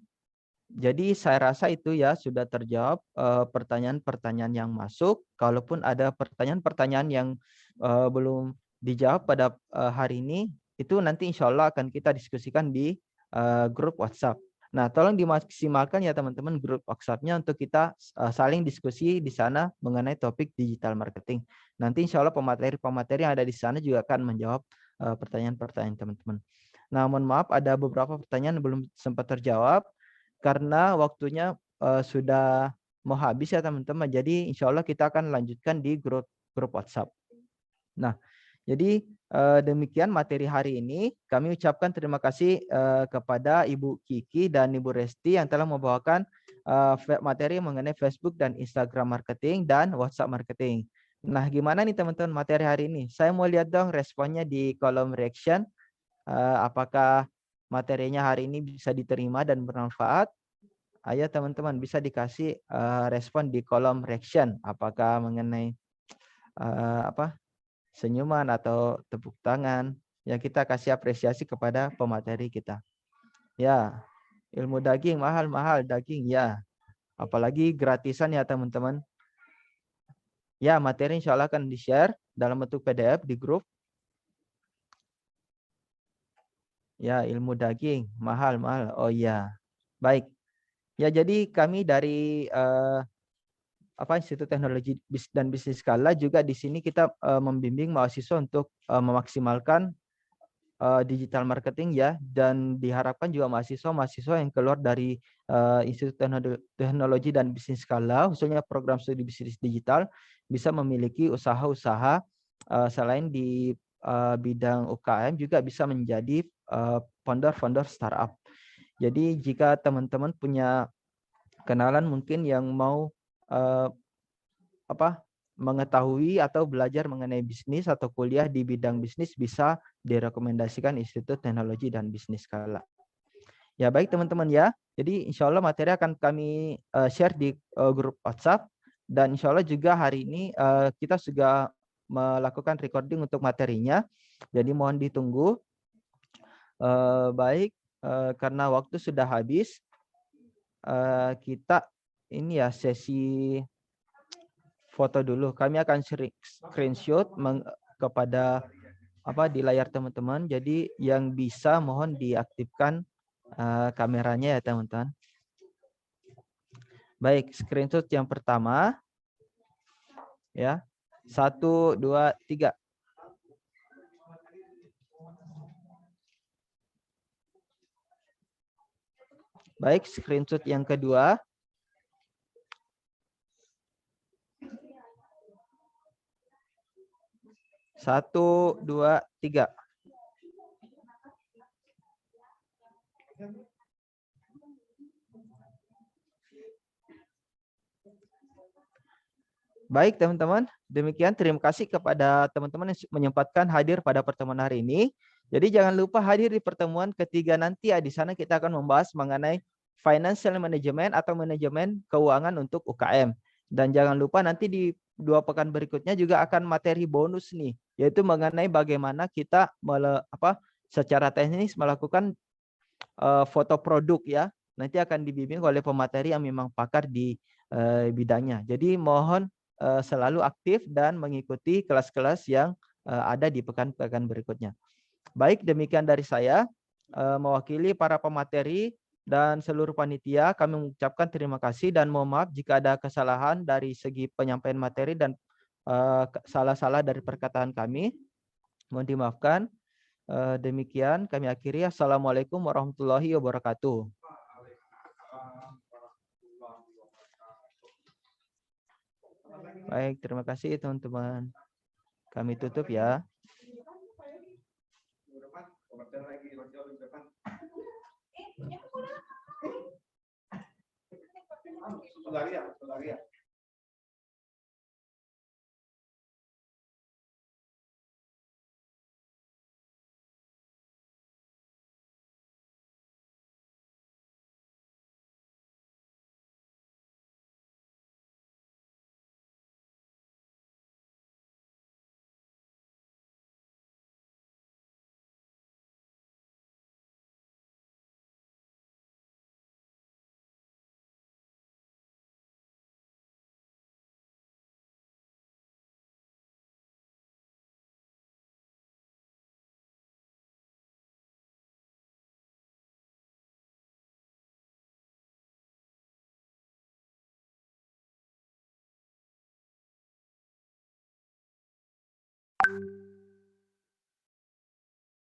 S1: Jadi saya rasa itu ya sudah terjawab pertanyaan-pertanyaan yang masuk. Kalaupun ada pertanyaan-pertanyaan yang belum dijawab pada hari ini, itu nanti insya Allah akan kita diskusikan di grup WhatsApp. Nah, tolong dimaksimalkan ya teman-teman grup WhatsApp-nya untuk kita saling diskusi di sana mengenai topik digital marketing. Nanti insya Allah pemateri-pemateri yang ada di sana juga akan menjawab pertanyaan-pertanyaan teman-teman. Nah, mohon maaf ada beberapa pertanyaan yang belum sempat terjawab karena waktunya sudah mau habis ya teman-teman. Jadi insya Allah kita akan lanjutkan di grup WhatsApp. Nah, jadi demikian materi hari ini. Kami ucapkan terima kasih kepada Ibu Kiki dan Ibu Resti yang telah membawakan materi mengenai Facebook dan Instagram marketing dan WhatsApp marketing. Nah, gimana nih teman-teman materi hari ini? Saya mau lihat dong responnya di kolom reaction. Apakah materinya hari ini bisa diterima dan bermanfaat? Ayo teman-teman bisa dikasih respon di kolom reaction. Apakah mengenai senyuman atau tepuk tangan, ya kita kasih apresiasi kepada pemateri kita. Ya, ilmu daging mahal-mahal daging ya, apalagi gratisan ya teman-teman. Ya, materi insya Allah akan di-share dalam bentuk PDF di grup. Ya, ilmu daging mahal-mahal. Oh iya, baik. Ya, jadi kami dari Institut Teknologi dan Bisnis Skala juga di sini kita membimbing mahasiswa untuk memaksimalkan digital marketing ya, dan diharapkan juga mahasiswa-mahasiswa yang keluar dari Institut Teknologi dan Bisnis Skala, khususnya program studi bisnis digital, bisa memiliki usaha-usaha selain di bidang UKM, juga bisa menjadi founder-founder startup. Jadi jika teman-teman punya kenalan mungkin yang mau mengetahui atau belajar mengenai bisnis atau kuliah di bidang bisnis, bisa direkomendasikan Institut Teknologi dan Bisnis Skala. Ya baik teman-teman ya, jadi insya Allah materi akan kami share di grup WhatsApp, dan insya Allah juga hari ini kita sudah melakukan recording untuk materinya, jadi mohon ditunggu. Baik, karena waktu sudah habis, kita ini ya sesi foto dulu. Kami akan screenshot kepada di layar teman-teman. Jadi yang bisa mohon diaktifkan kameranya ya teman-teman. Baik, screenshot yang pertama ya. 1, 2, 3. Baik, screenshot yang kedua. 1, 2, 3. Baik teman-teman, demikian terima kasih kepada teman-teman yang menyempatkan hadir pada pertemuan hari ini. Jadi jangan lupa hadir di pertemuan ketiga nanti ya. Di sana kita akan membahas mengenai financial management atau manajemen keuangan untuk UKM. Dan jangan lupa nanti di 2 pekan berikutnya juga akan materi bonus nih, yaitu mengenai bagaimana kita secara teknis melakukan foto produk ya. Nanti akan dibimbing oleh pemateri yang memang pakar di bidangnya. Jadi mohon selalu aktif dan mengikuti kelas-kelas yang ada di pekan-pekan berikutnya. Baik, demikian dari saya. Mewakili para pemateri dan seluruh panitia, kami mengucapkan terima kasih dan mohon maaf jika ada kesalahan dari segi penyampaian materi dan salah-salah dari perkataan kami. Mohon dimaafkan. Demikian kami akhiri. Assalamualaikum warahmatullahi wabarakatuh. Baik, terima kasih teman-teman. Kami tutup ya.